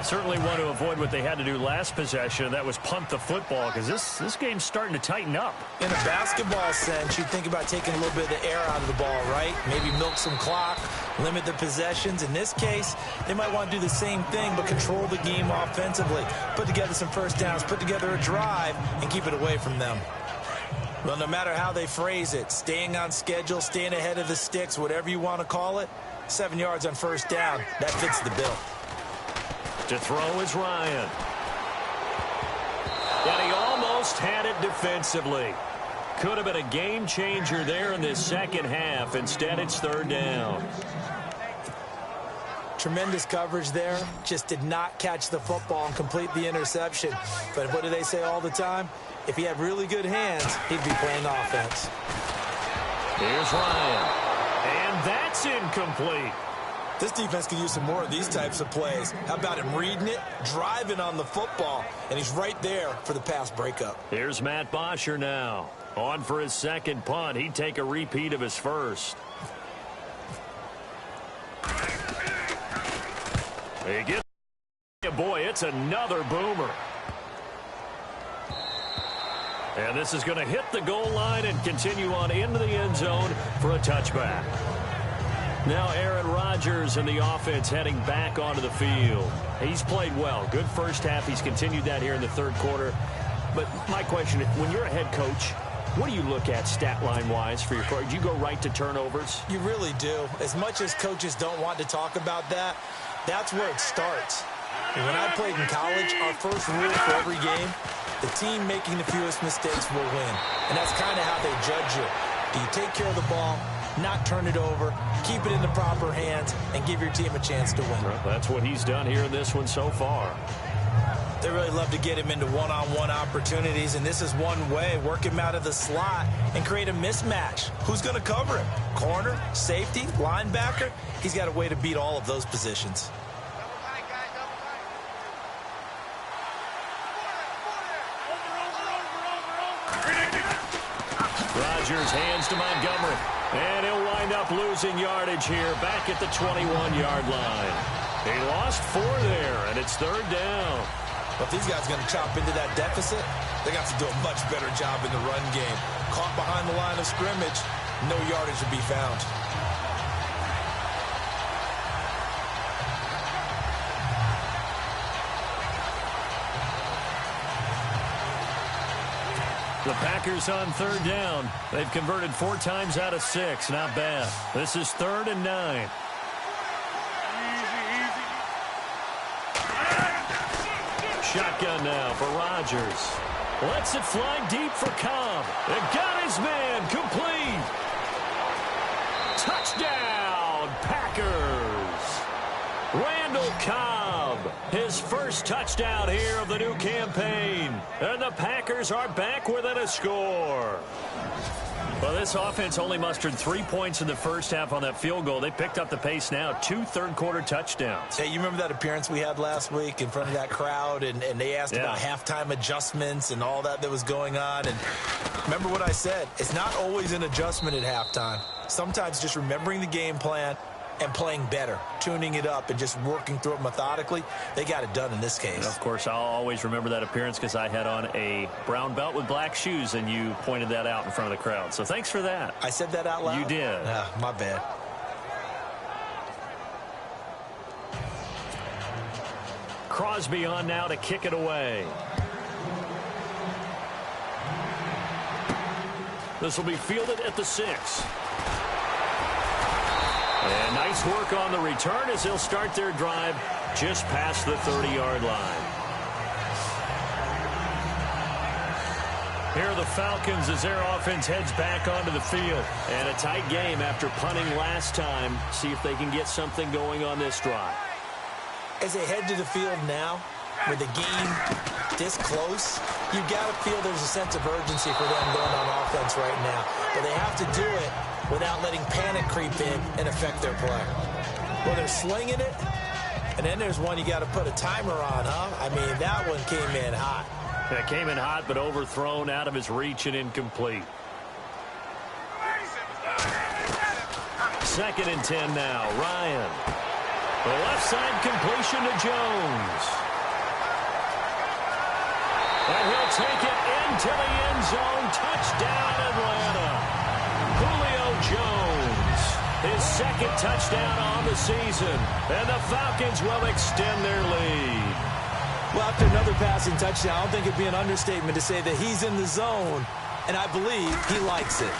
Certainly want to avoid what they had to do last possession. That was punt the football, because this game's starting to tighten up. In a basketball sense, you think about taking a little bit of the air out of the ball, right? Maybe milk some clock, limit the possessions. In this case, they might want to do the same thing, but control the game offensively. Put together some first downs, put together a drive, and keep it away from them. Well, no matter how they phrase it, staying on schedule, staying ahead of the sticks, whatever you want to call it, 7 yards on first down, that fits the bill. To throw is Ryan. And he almost had it defensively. Could have been a game changer there in this second half. Instead, it's third down. Tremendous coverage there. Just did not catch the football and complete the interception. But what do they say all the time? If he had really good hands, he'd be playing offense. Here's Ryan. And that's incomplete. This defense could use some more of these types of plays. How about him reading it, driving on the football, and he's right there for the pass breakup. Here's Matt Bosher now. On for his second punt. He'd take a repeat of his first. He gets it. Boy, it's another boomer. And this is going to hit the goal line and continue on into the end zone for a touchback. Now Aaron Rodgers and the offense heading back onto the field. He's played well. Good first half. He's continued that here in the third quarter. But my question, when you're a head coach, what do you look at stat line-wise for your coach? Do you go right to turnovers? You really do. As much as coaches don't want to talk about that, that's where it starts. And when I played in college, our first rule for every game, the team making the fewest mistakes will win. And that's kind of how they judge you. Do you take care of the ball, not turn it over, keep it in the proper hands, and give your team a chance to win? Well, that's what he's done here in this one so far. They really love to get him into one-on-one opportunities, and this is one way. Work him out of the slot and create a mismatch. Who's going to cover him? Corner, safety, linebacker? He's got a way to beat all of those positions. Rodgers hands to Montgomery. And he'll wind up losing yardage here back at the 21-yard line. He lost 4 there, and it's third down. But if these guys are going to chop into that deficit, they got to do a much better job in the run game. Caught behind the line of scrimmage, no yardage to be found. The Packers on third down. They've converted 4 times out of 6. Not bad. This is 3rd and 9. Shotgun now for Rodgers. Lets it fly deep for Cobb. It got his man complete. Touchdown, Packers. Randall Cobb, his first touchdown here of the new campaign. And the Packers are back within a score. Well, this offense only mustered 3 points in the first half on that field goal. They picked up the pace now. 2 third-quarter touchdowns. Hey, you remember that appearance we had last week in front of that crowd, and they asked about halftime adjustments and all that was going on. And remember what I said. It's not always an adjustment at halftime. Sometimes just remembering the game plan and playing better, tuning it up and just working through it methodically. They got it done in this case. And of course, I'll always remember that appearance because I had on a brown belt with black shoes, and you pointed that out in front of the crowd. So thanks for that. I said that out loud? You did. My bad. Crosby on now to kick it away. This will be fielded at the 6. And nice work on the return as they'll start their drive just past the 30-yard line. Here are the Falcons as their offense heads back onto the field. And a tight game after punting last time. See if they can get something going on this drive. As they head to the field now, with the game this close, you've got to feel there's a sense of urgency for them going on offense right now. But they have to do it without letting panic creep in and affect their play. Well, they're slinging it, and then there's one you got to put a timer on, huh? I mean, that one came in hot. It came in hot, but overthrown out of his reach and incomplete. 2nd and 10 now. Ryan. The left side completion to Jones. And he'll take it into the end zone. Touchdown, Atlanta. Julio Jones, his 2nd touchdown on the season. And the Falcons will extend their lead. Well, after another passing touchdown, I don't think it'd be an understatement to say that he's in the zone, and I believe he likes it.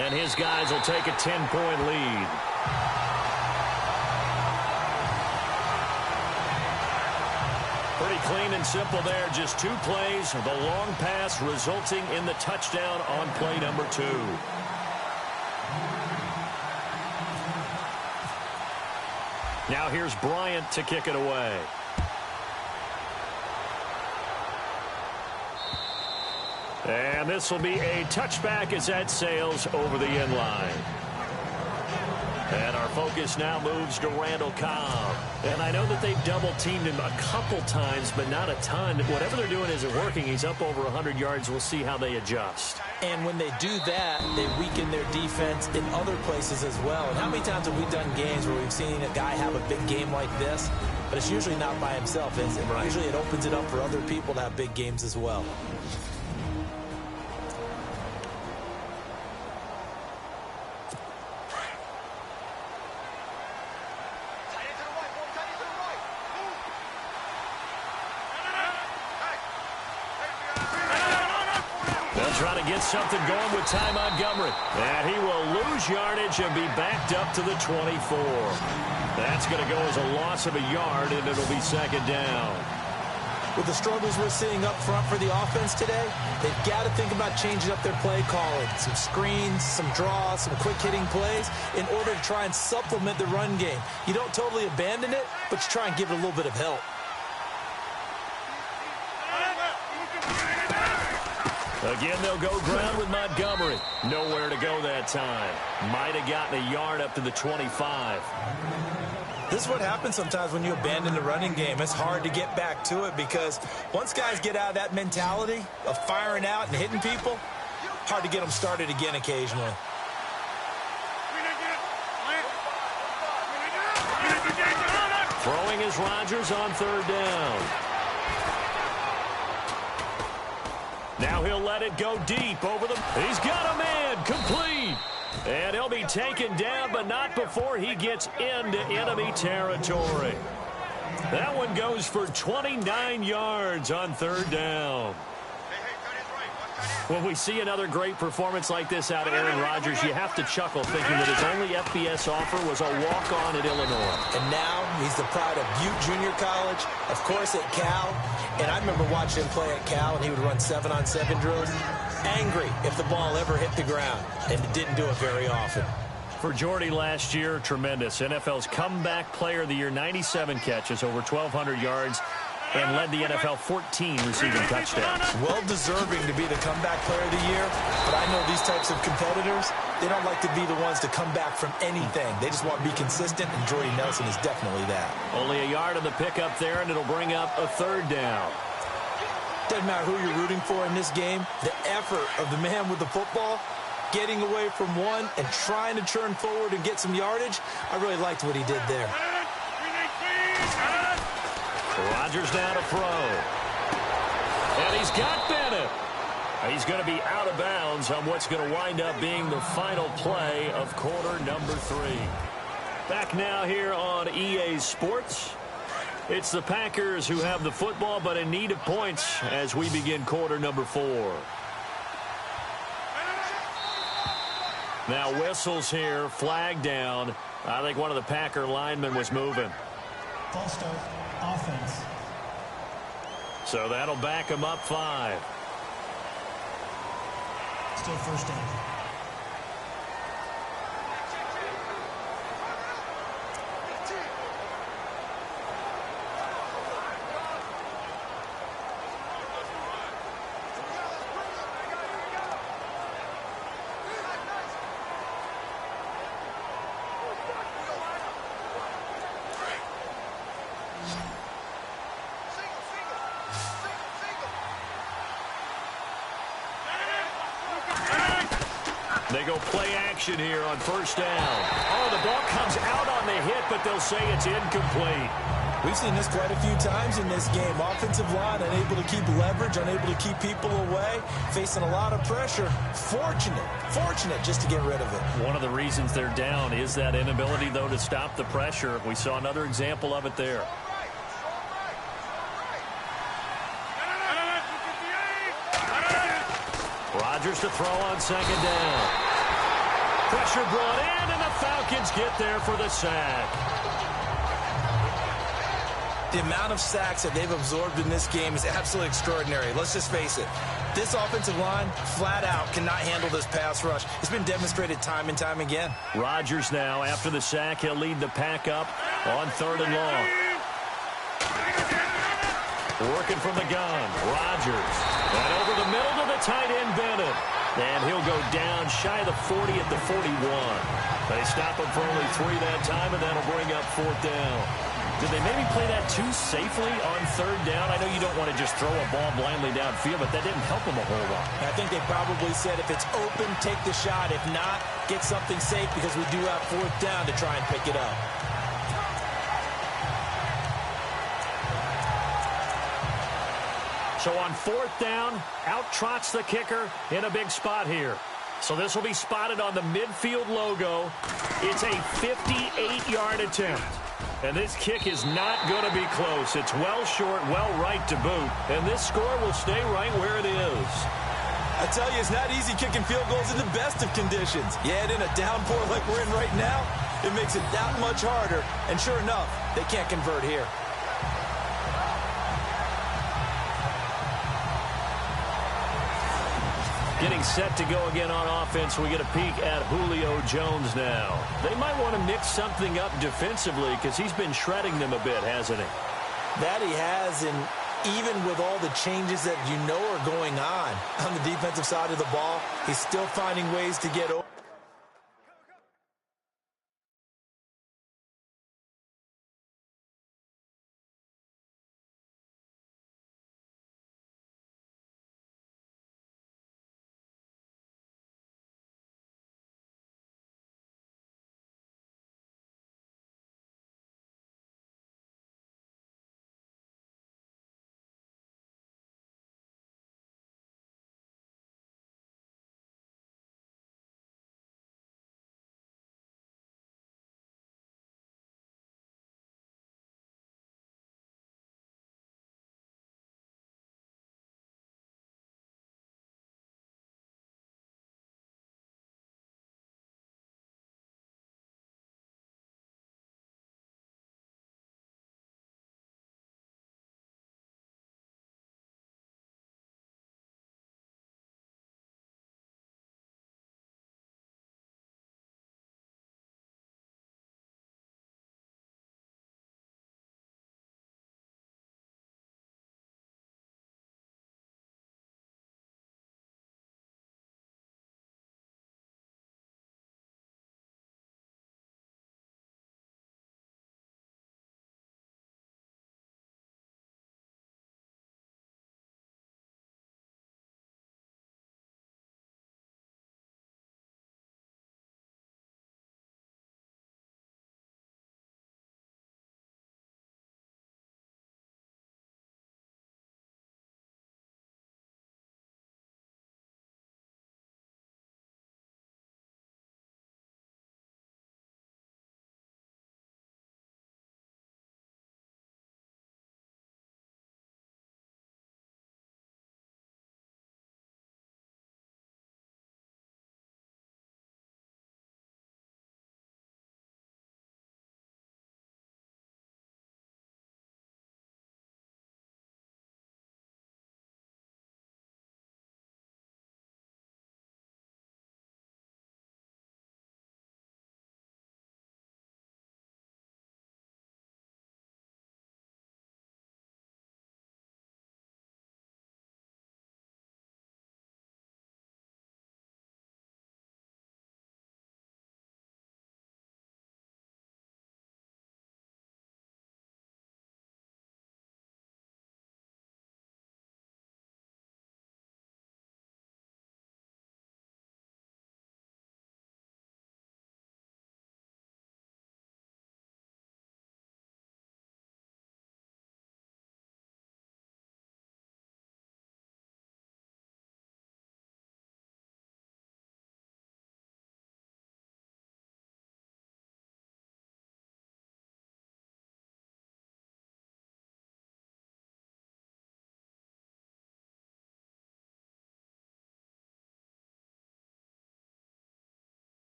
And his guys will take a 10-point lead. Pretty clean and simple there. Just 2 plays. The long pass resulting in the touchdown on play number 2. Now here's Bryant to kick it away. And this will be a touchback as that sails over the end line. And our focus now moves to Randall Cobb. And I know that they've double-teamed him a couple times, but not a ton. Whatever they're doing isn't working. He's up over 100 yards. We'll see how they adjust. And when they do that, they weaken their defense in other places as well. And how many times have we done games where we've seen a guy have a big game like this? But it's usually not by himself, is it? Right. Usually it opens it up for other people to have big games as well. Trying to get something going with Ty Montgomery. And he will lose yardage and be backed up to the 24. That's going to go as a loss of a yard, and it'll be 2nd down. With the struggles we're seeing up front for the offense today, they've got to think about changing up their play calling. Some screens, some draws, some quick-hitting plays in order to try and supplement the run game. You don't totally abandon it, but you try and give it a little bit of help. Again, they'll go ground with Montgomery. Nowhere to go that time. Might have gotten a yard up to the 25. This is what happens sometimes when you abandon the running game. It's hard to get back to it because once guys get out of that mentality of firing out and hitting people, hard to get them started again occasionally. Throwing is Rodgers on 3rd down. Now he'll let it go deep over the... He's got a man, complete. And he'll be taken down, but not before he gets into enemy territory. That one goes for 29 yards on 3rd down. When we see another great performance like this out of Aaron Rodgers, you have to chuckle thinking that his only FBS offer was a walk-on at Illinois. And now he's the pride of Butte Junior College, of course at Cal. And I remember watching him play at Cal, and he would run 7-on-7 drills. Angry if the ball ever hit the ground, and didn't do it very often. For Jordy last year, tremendous. NFL's comeback player of the year, 97 catches, over 1,200 yards. and led the NFL 14 receiving touchdowns. Well deserving to be the comeback player of the year, but I know these types of competitors, they don't like to be the ones to come back from anything. They just want to be consistent, and Jordy Nelson is definitely that. Only a yard on the pickup there, and it'll bring up a third down. Doesn't matter who you're rooting for in this game, the effort of the man with the football, getting away from one and trying to turn forward and get some yardage, I really liked what he did there. Rodgers now to throw. And he's got Bennett. He's going to be out of bounds on what's going to wind up being the final play of quarter number 3. Back now here on EA Sports. It's the Packers who have the football, but in need of points as we begin quarter number 4. Now whistles here, flag down. I think one of the Packer linemen was moving. False start, offense. So that'll back him up 5. Still first down. They go play action here on first down. Oh, the ball comes out on the hit, but they'll say it's incomplete. We've seen this quite a few times in this game. Offensive line unable to keep leverage, unable to keep people away, facing a lot of pressure. Fortunate just to get rid of it. One of the reasons they're down is that inability, though, to stop the pressure. We saw another example of it there. Rodgers to throw on second down. Pressure brought in, and the Falcons get there for the sack. The amount of sacks that they've absorbed in this game is absolutely extraordinary. Let's just face it. This offensive line, flat out, cannot handle this pass rush. It's been demonstrated time and time again. Rodgers now, after the sack, he'll lead the pack up on 3rd and long. Working from the gun, Rodgers. And over the middle to the tight end, Bennett. And he'll go down shy of the 40 at the 41. They stop him for only 3 that time, and that'll bring up 4th down. Did they maybe play that too safely on 3rd down? I know you don't want to just throw a ball blindly downfield, but that didn't help them a whole lot. I think they probably said if it's open, take the shot. If not, get something safe because we do have 4th down to try and pick it up. So on 4th down, out trots the kicker in a big spot here. So this will be spotted on the midfield logo. It's a 58-yard attempt. And this kick is not going to be close. It's well short, well right to boot. And this score will stay right where it is. I tell you, it's not easy kicking field goals in the best of conditions. Yeah, in a downpour like we're in right now, it makes it that much harder. And sure enough, they can't convert here. Getting set to go again on offense. We get a peek at Julio Jones now. They might want to mix something up defensively because he's been shredding them a bit, hasn't he? That he has, and even with all the changes that you know are going on the defensive side of the ball, he's still finding ways to get over.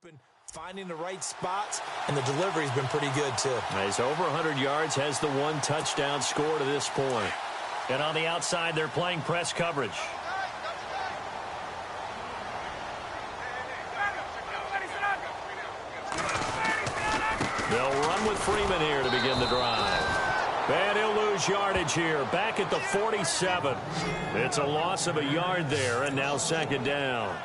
open, finding the right spots, and the delivery's been pretty good, too. He's over 100 yards, has the 1 touchdown score to this point. And on the outside, they're playing press coverage. They'll run with Freeman here to begin the drive. And he'll lose yardage here, back at the 47. It's a loss of a yard there, and now second down.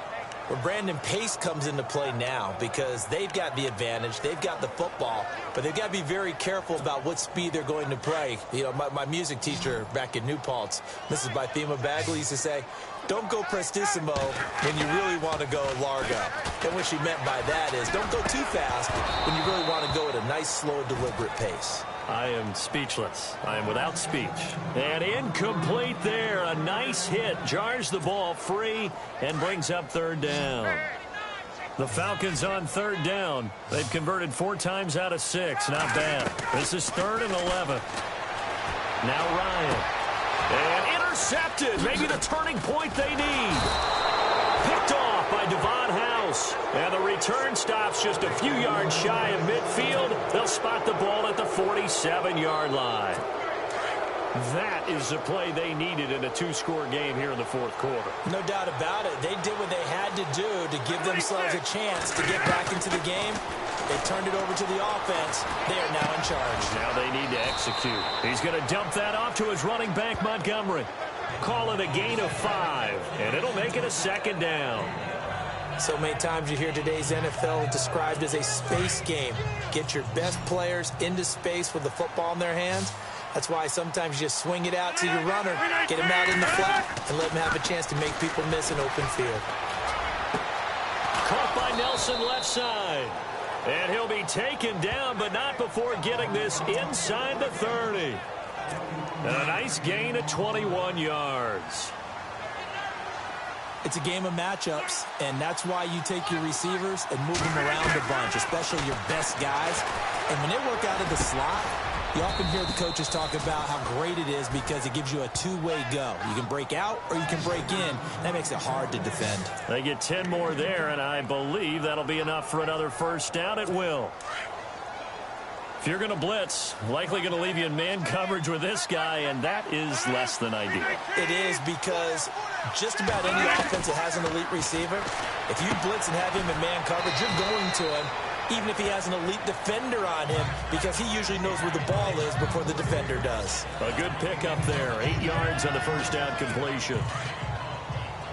Well, Brandon, pace comes into play now because they've got the advantage. They've got the football, but they've got to be very careful about what speed they're going to play. You know, my music teacher back in New Paltz, Mrs. Bythema Bagley, used to say, don't go prestissimo when you really want to go largo. And what she meant by that is don't go too fast when you really want to go at a nice, slow, deliberate pace. I am speechless. I am without speech. And incomplete there. A nice hit. Jars the ball free and brings up third down. The Falcons on third down. They've converted 4 times out of 6. Not bad. This is 3rd and 11. Now Ryan. And intercepted. Maybe the turning point they need. Picked off by Devon House. And the return stops just a few yards shy of midfield. They'll spot the ball at the 47-yard line. That is the play they needed in a 2-score game here in the 4th quarter. No doubt about it. They did what they had to do to give themselves a chance to get back into the game. They turned it over to the offense. They are now in charge. Now they need to execute. He's going to dump that off to his running back, Montgomery. Call it a gain of 5, and it'll make it a second down. So many times you hear today's NFL described as a space game. Get your best players into space with the football in their hands. That's why sometimes you just swing it out to your runner, get him out in the flat, and let him have a chance to make people miss an open field. Caught by Nelson left side. And he'll be taken down, but not before getting this inside the 30. And a nice gain of 21 yards. It's a game of matchups, and that's why you take your receivers and move them around a bunch, especially your best guys. And when they work out of the slot, you often hear the coaches talk about how great it is because it gives you a two-way go. You can break out or you can break in. That makes it hard to defend. They get 10 more there, and I believe that'll be enough for another first down. It will. If you're going to blitz, likely going to leave you in man coverage with this guy, and that is less than ideal. It is because just about any offense that has an elite receiver, if you blitz and have him in man coverage, you're going to him, even if he has an elite defender on him, because he usually knows where the ball is before the defender does. A good pickup there, 8 yards on the first down completion.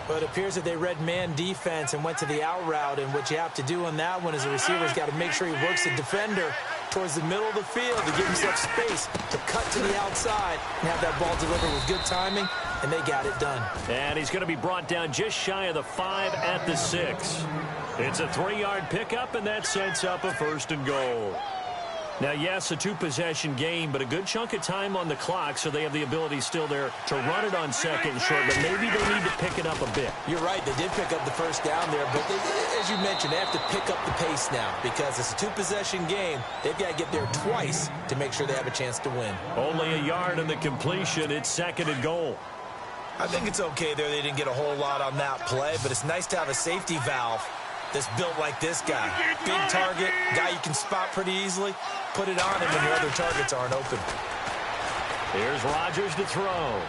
But it appears that they read man defense and went to the out route, and what you have to do on that one is the receiver's got to make sure he works the defender towards the middle of the field to give himself space to cut to the outside and have that ball delivered with good timing, and they got it done. And he's going to be brought down just shy of the 5 at the 6. It's a 3-yard pickup, and that sets up a 1st and goal. Now, yes, a 2-possession game, but a good chunk of time on the clock, so they have the ability still there to run it on 2nd and short, but maybe they need to pick it up a bit. You're right. They did pick up the first down there, but as you mentioned, they have to pick up the pace now because it's a 2-possession game. They've got to get there twice to make sure they have a chance to win. Only a yard on the completion. It's 2nd and goal. I think it's okay there. They didn't get a whole lot on that play, but it's nice to have a safety valve that's built like this guy. Big target, guy you can spot pretty easily. Put it on him when your other targets aren't open. Here's Rodgers to throw.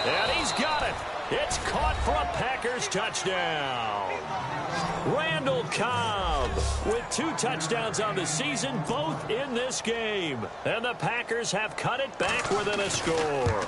And he's got it. It's caught for a Packers touchdown. Randall Cobb with 2 touchdowns on the season, both in this game. And the Packers have cut it back within a score.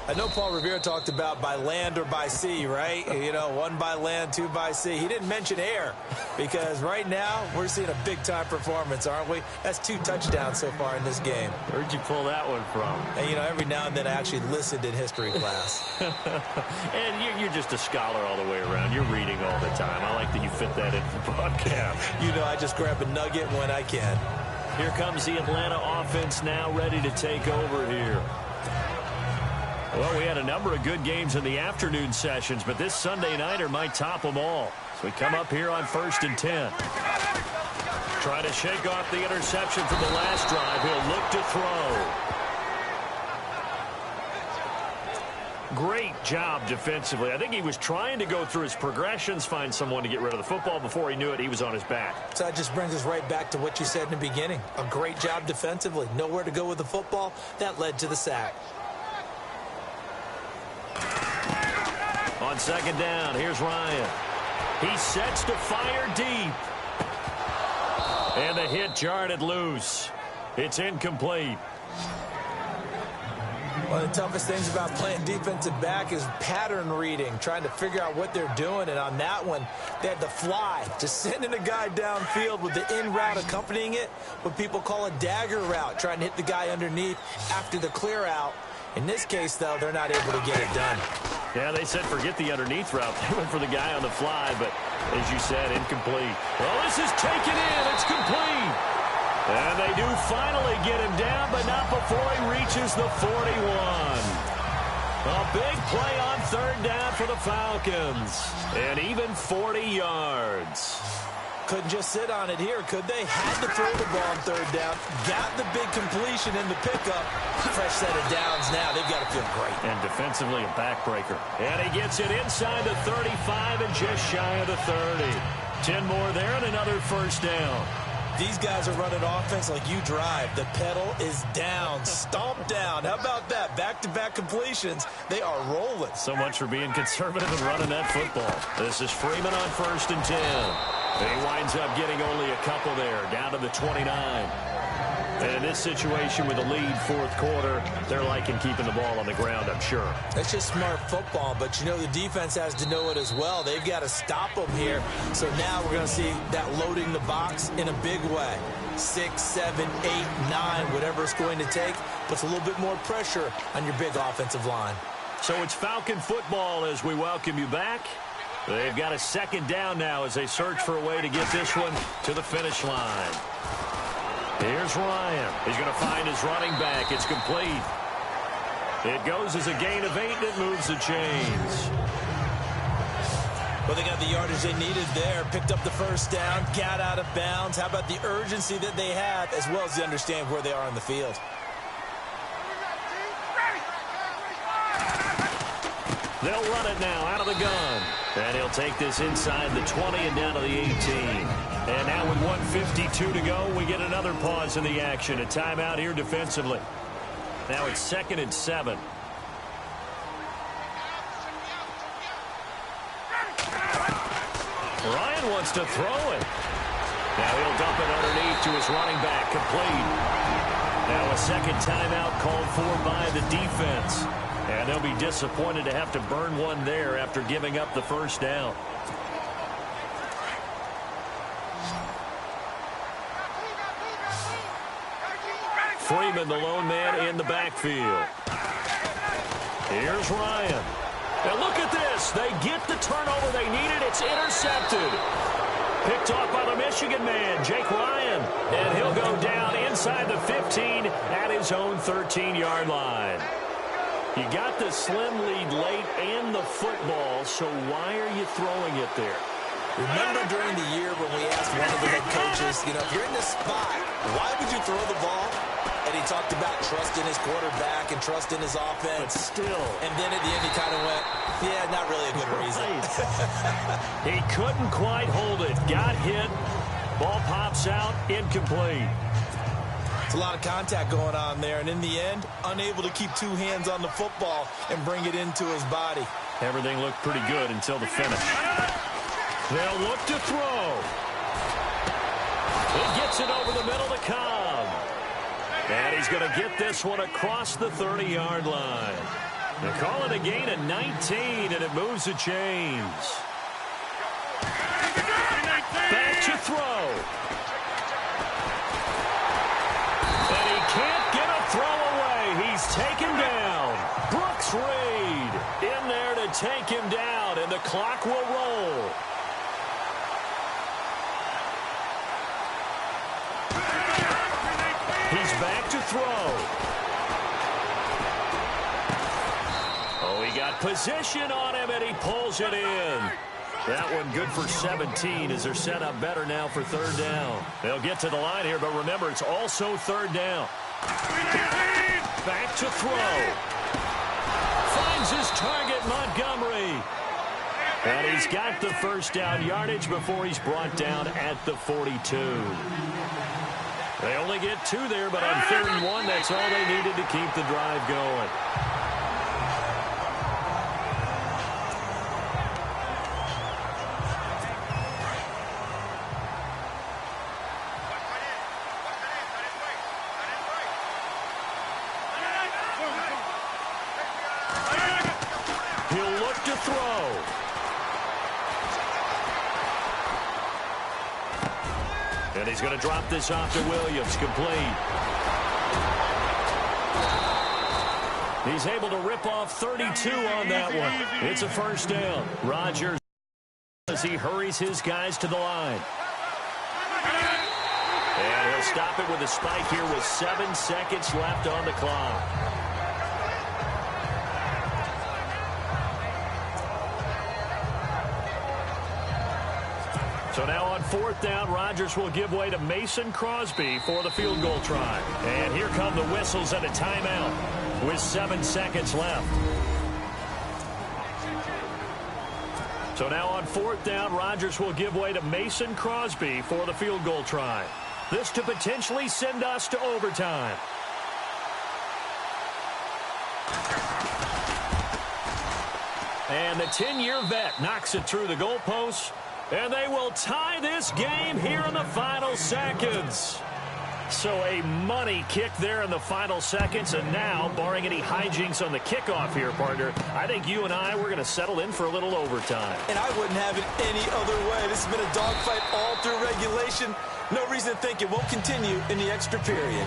I know Paul Revere talked about by land or by sea, right? You know, 1 by land, 2 by sea. He didn't mention air because right now we're seeing a big-time performance, aren't we? That's 2 touchdowns so far in this game. Where'd you pull that one from? And, you know, every now and then I actually listened in history class. And you're just a scholar all the way around. You're reading all the time. I like that you fit that in for broadcast. You know, I just grab a nugget when I can. Here comes the Atlanta offense now ready to take over here. Well, we had a number of good games in the afternoon sessions, but this Sunday nighter might top them all. So we come up here on 1st and 10. Try to shake off the interception from the last drive. He'll look to throw. Great job defensively. I think he was trying to go through his progressions, find someone to get rid of the football. Before he knew it, he was on his back. So that just brings us right back to what you said in the beginning. A great job defensively. Nowhere to go with the football. That led to the sack. On second down, here's Ryan. He sets to fire deep. And the hit jarred it loose. It's incomplete. One of the toughest things about playing defensive back is pattern reading, trying to figure out what they're doing. And on that one, they had to fly, just sending a guy downfield with the in route accompanying it, what people call a dagger route, trying to hit the guy underneath after the clear out. In this case, though, they're not able to get it done. Yeah, they said forget the underneath route. They went for the guy on the fly, but as you said, incomplete. Well, this is taken in. It's complete. And they do finally get him down, but not before he reaches the 41. A big play on third down for the Falcons. And even 40 yards. Couldn't just sit on it here, could they? Had to throw the ball on third down. Got the big completion in the pickup. Fresh set of downs now. They've got to feel great. And defensively, a backbreaker. And he gets it inside the 35 and just shy of the 30. 10 more there and another first down. These guys are running offense like you drive. The pedal is down, stomped down. How about that? Back-to-back completions. They are rolling. So much for being conservative and running that football. This is Freeman on 1st and 10. He winds up getting only a couple there, down to the 29. And in this situation with the lead fourth quarter, they're liking keeping the ball on the ground, I'm sure. That's just smart football, but you know the defense has to know it as well. They've got to stop them here. So now we're going to see that loading the box in a big way. 6, 7, 8, 9, whatever it's going to take, puts a little bit more pressure on your big offensive line. So it's Falcon football as we welcome you back. They've got a second down now as they search for a way to get this one to the finish line. Here's Ryan. He's going to find his running back. It's complete. It goes as a gain of 8, and it moves the chains. Well, they got the yardage they needed there. Picked up the first down, got out of bounds. How about the urgency that they have, as well as they understand where they are on the field? They'll run it now out of the gun. And he'll take this inside the 20 and down to the 18. And now with 1:52 to go, we get another pause in the action. A timeout here defensively. Now it's 2nd and 7. Ryan wants to throw it. Now he'll dump it underneath to his running back, complete. Now a second timeout called for by the defense. And they'll be disappointed to have to burn one there after giving up the first down. Freeman, the lone man in the backfield. Here's Ryan. And look at this. They get the turnover they needed. It's intercepted. Picked off by the Michigan man, Jake Ryan. And he'll go down inside the 15 at his own 13-yard line. You got the slim lead late and the football, so why are you throwing it there? Remember during the year when we asked one of the head coaches, you know, if you're in this spot, why would you throw the ball? And he talked about trust in his quarterback and trust in his offense. But still. And then at the end he kind of went, yeah, not really a good reason. He couldn't quite hold it. Got hit. Ball pops out. Incomplete. A lot of contact going on there, and in the end, unable to keep two hands on the football and bring it into his body. Everything looked pretty good until the finish. They'll look to throw. He gets it over the middle to Cobb. And he's going to get this one across the 30-yard line. They call it a gain of 19, and it moves the chains. Back to throw. Can't get a throw away. He's taken down. Brooks Reed in there to take him down, and the clock will roll. He's back to throw. Oh, he got position on him, and he pulls it in. That one good for 17 as they're set up better now for third down. They'll get to the line here, but remember, it's also third down. Back to throw. Finds his target Montgomery. And he's got the first down yardage before he's brought down at the 42. They only get 2 there, but on 3rd and 1, that's all they needed to keep the drive going. He'll look to throw. And he's going to drop this off to Williams, complete. He's able to rip off 32 on that one. It's a first down. Rodgers as he hurries his guys to the line. And he'll stop it with a spike here with 7 seconds left on the clock. So now on 4th down, Rodgers will give way to Mason Crosby for the field goal try. And here come the whistles and a timeout with 7 seconds left. So now on 4th down, Rodgers will give way to Mason Crosby for the field goal try. This to potentially send us to overtime. And the 10-year vet knocks it through the goalposts. And they will tie this game here in the final seconds. So a money kick there in the final seconds. And now, barring any hijinks on the kickoff here, partner, I think you and I, we're going to settle in for a little overtime. And I wouldn't have it any other way. This has been a dogfight all through regulation. No reason to think it won't continue in the extra period.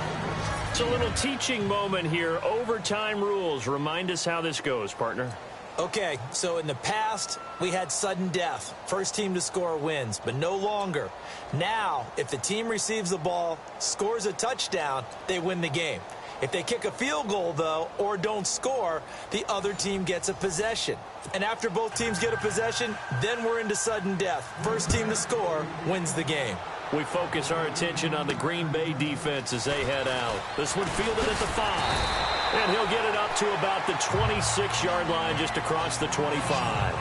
It's a little teaching moment here. Overtime rules. Remind us how this goes, partner. Okay, so in the past, we had sudden death. First team to score wins, but no longer. Now, if the team receives the ball, scores a touchdown, they win the game. If they kick a field goal, though, or don't score, the other team gets a possession. And after both teams get a possession, then we're into sudden death. First team to score wins the game. We focus our attention on the Green Bay defense as they head out. This one fielded at the 5. And he'll get it up to about the 26-yard line just across the 25.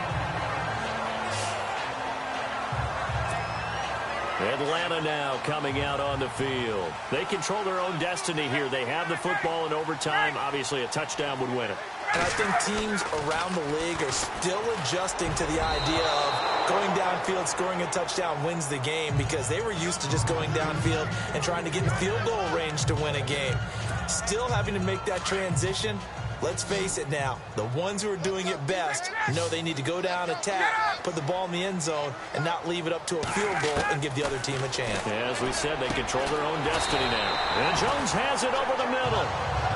Atlanta now coming out on the field. They control their own destiny here. They have the football in overtime. Obviously, a touchdown would win it. And I think teams around the league are still adjusting to the idea of going downfield, scoring a touchdown wins the game, because they were used to just going downfield and trying to get in field goal range to win a game. Still having to make that transition. Let's face it now, the ones who are doing it best know they need to go down, attack, put the ball in the end zone, and not leave it up to a field goal and give the other team a chance. Yeah, as we said, they control their own destiny now. And Jones has it over the middle.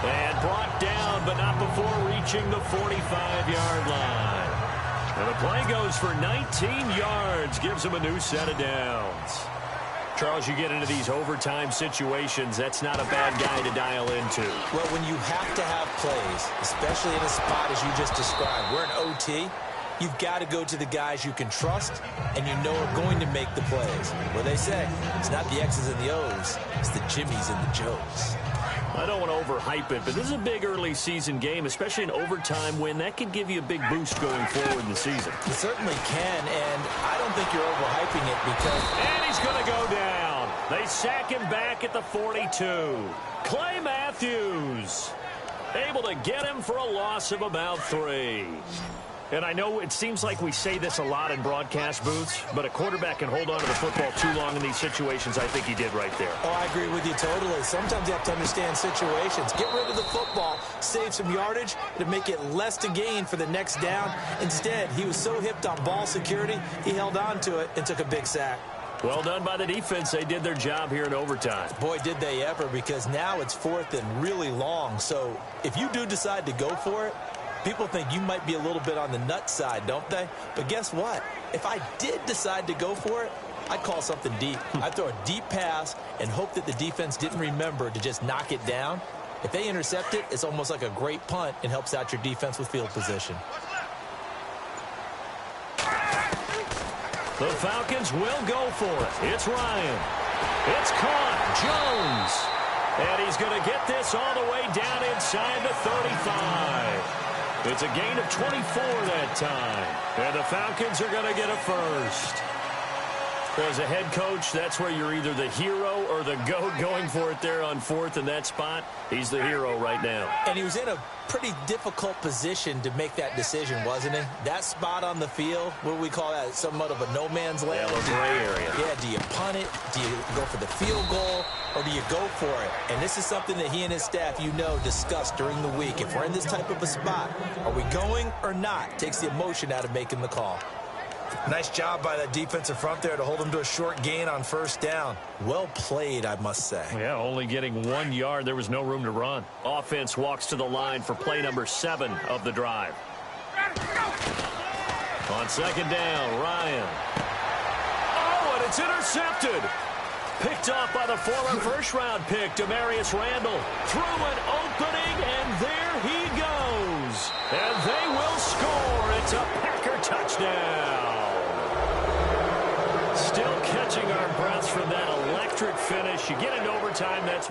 And brought down, but not before reaching the 45-yard line. And the play goes for 19 yards, gives him a new set of downs. Charles, you get into these overtime situations, that's not a bad guy to dial into. Well, when you have to have plays, especially in a spot as you just described, we're in OT, you've got to go to the guys you can trust and you know are going to make the plays. What they say, it's not the X's and the O's, it's the Jimmies and the Joes. I don't want to overhype it, but this is a big early season game, especially an overtime win. That could give you a big boost going forward in the season. It certainly can, and I don't think you're overhyping it because... And he's going to go down. They sack him back at the 42. Clay Matthews able to get him for a loss of about 3. And I know it seems like we say this a lot in broadcast booths, but a quarterback can hold on to the football too long in these situations. I think he did right there. Oh, I agree with you totally. Sometimes you have to understand situations. Get rid of the football, save some yardage to make it less to gain for the next down. Instead, he was so hipped on ball security, he held on to it and took a big sack. Well done by the defense. They did their job here in overtime. Boy, did they ever, because now it's 4th and really long. So if you do decide to go for it, people think you might be a little bit on the nut side, don't they? But guess what? If I did decide to go for it, I'd call something deep. I'd throw a deep pass and hope that the defense didn't remember to just knock it down. If they intercept it, it's almost like a great punt and helps out your defense with field position. The Falcons will go for it. It's Ryan. It's caught. Jones. And he's going to get this all the way down inside the 35. It's a gain of 24 that time. And the Falcons are going to get a first. As a head coach, that's where you're either the hero or the GOAT going for it there on fourth in that spot. He's the hero right now. And he was in a pretty difficult position to make that decision, wasn't he? That spot on the field, what do we call that? Somewhat of a no man's land. Yeah, a gray area. Yeah, do you punt it? Do you go for the field goal? Or do you go for it? And this is something that he and his staff, discussed during the week. If we're in this type of a spot, are we going or not? Takes the emotion out of making the call. Nice job by that defensive front there to hold him to a short gain on first down. Well played, I must say. Yeah, only getting 1 yard. There was no room to run. Offense walks to the line for play number 7 of the drive. On second down, Ryan. Oh, and it's intercepted. Picked off by the former first-round pick, Demarius Randall. Through an opening, and there he goes. And they will score. It's a Packer touchdown. Still catching our breaths from that electric finish. You get into overtime, that's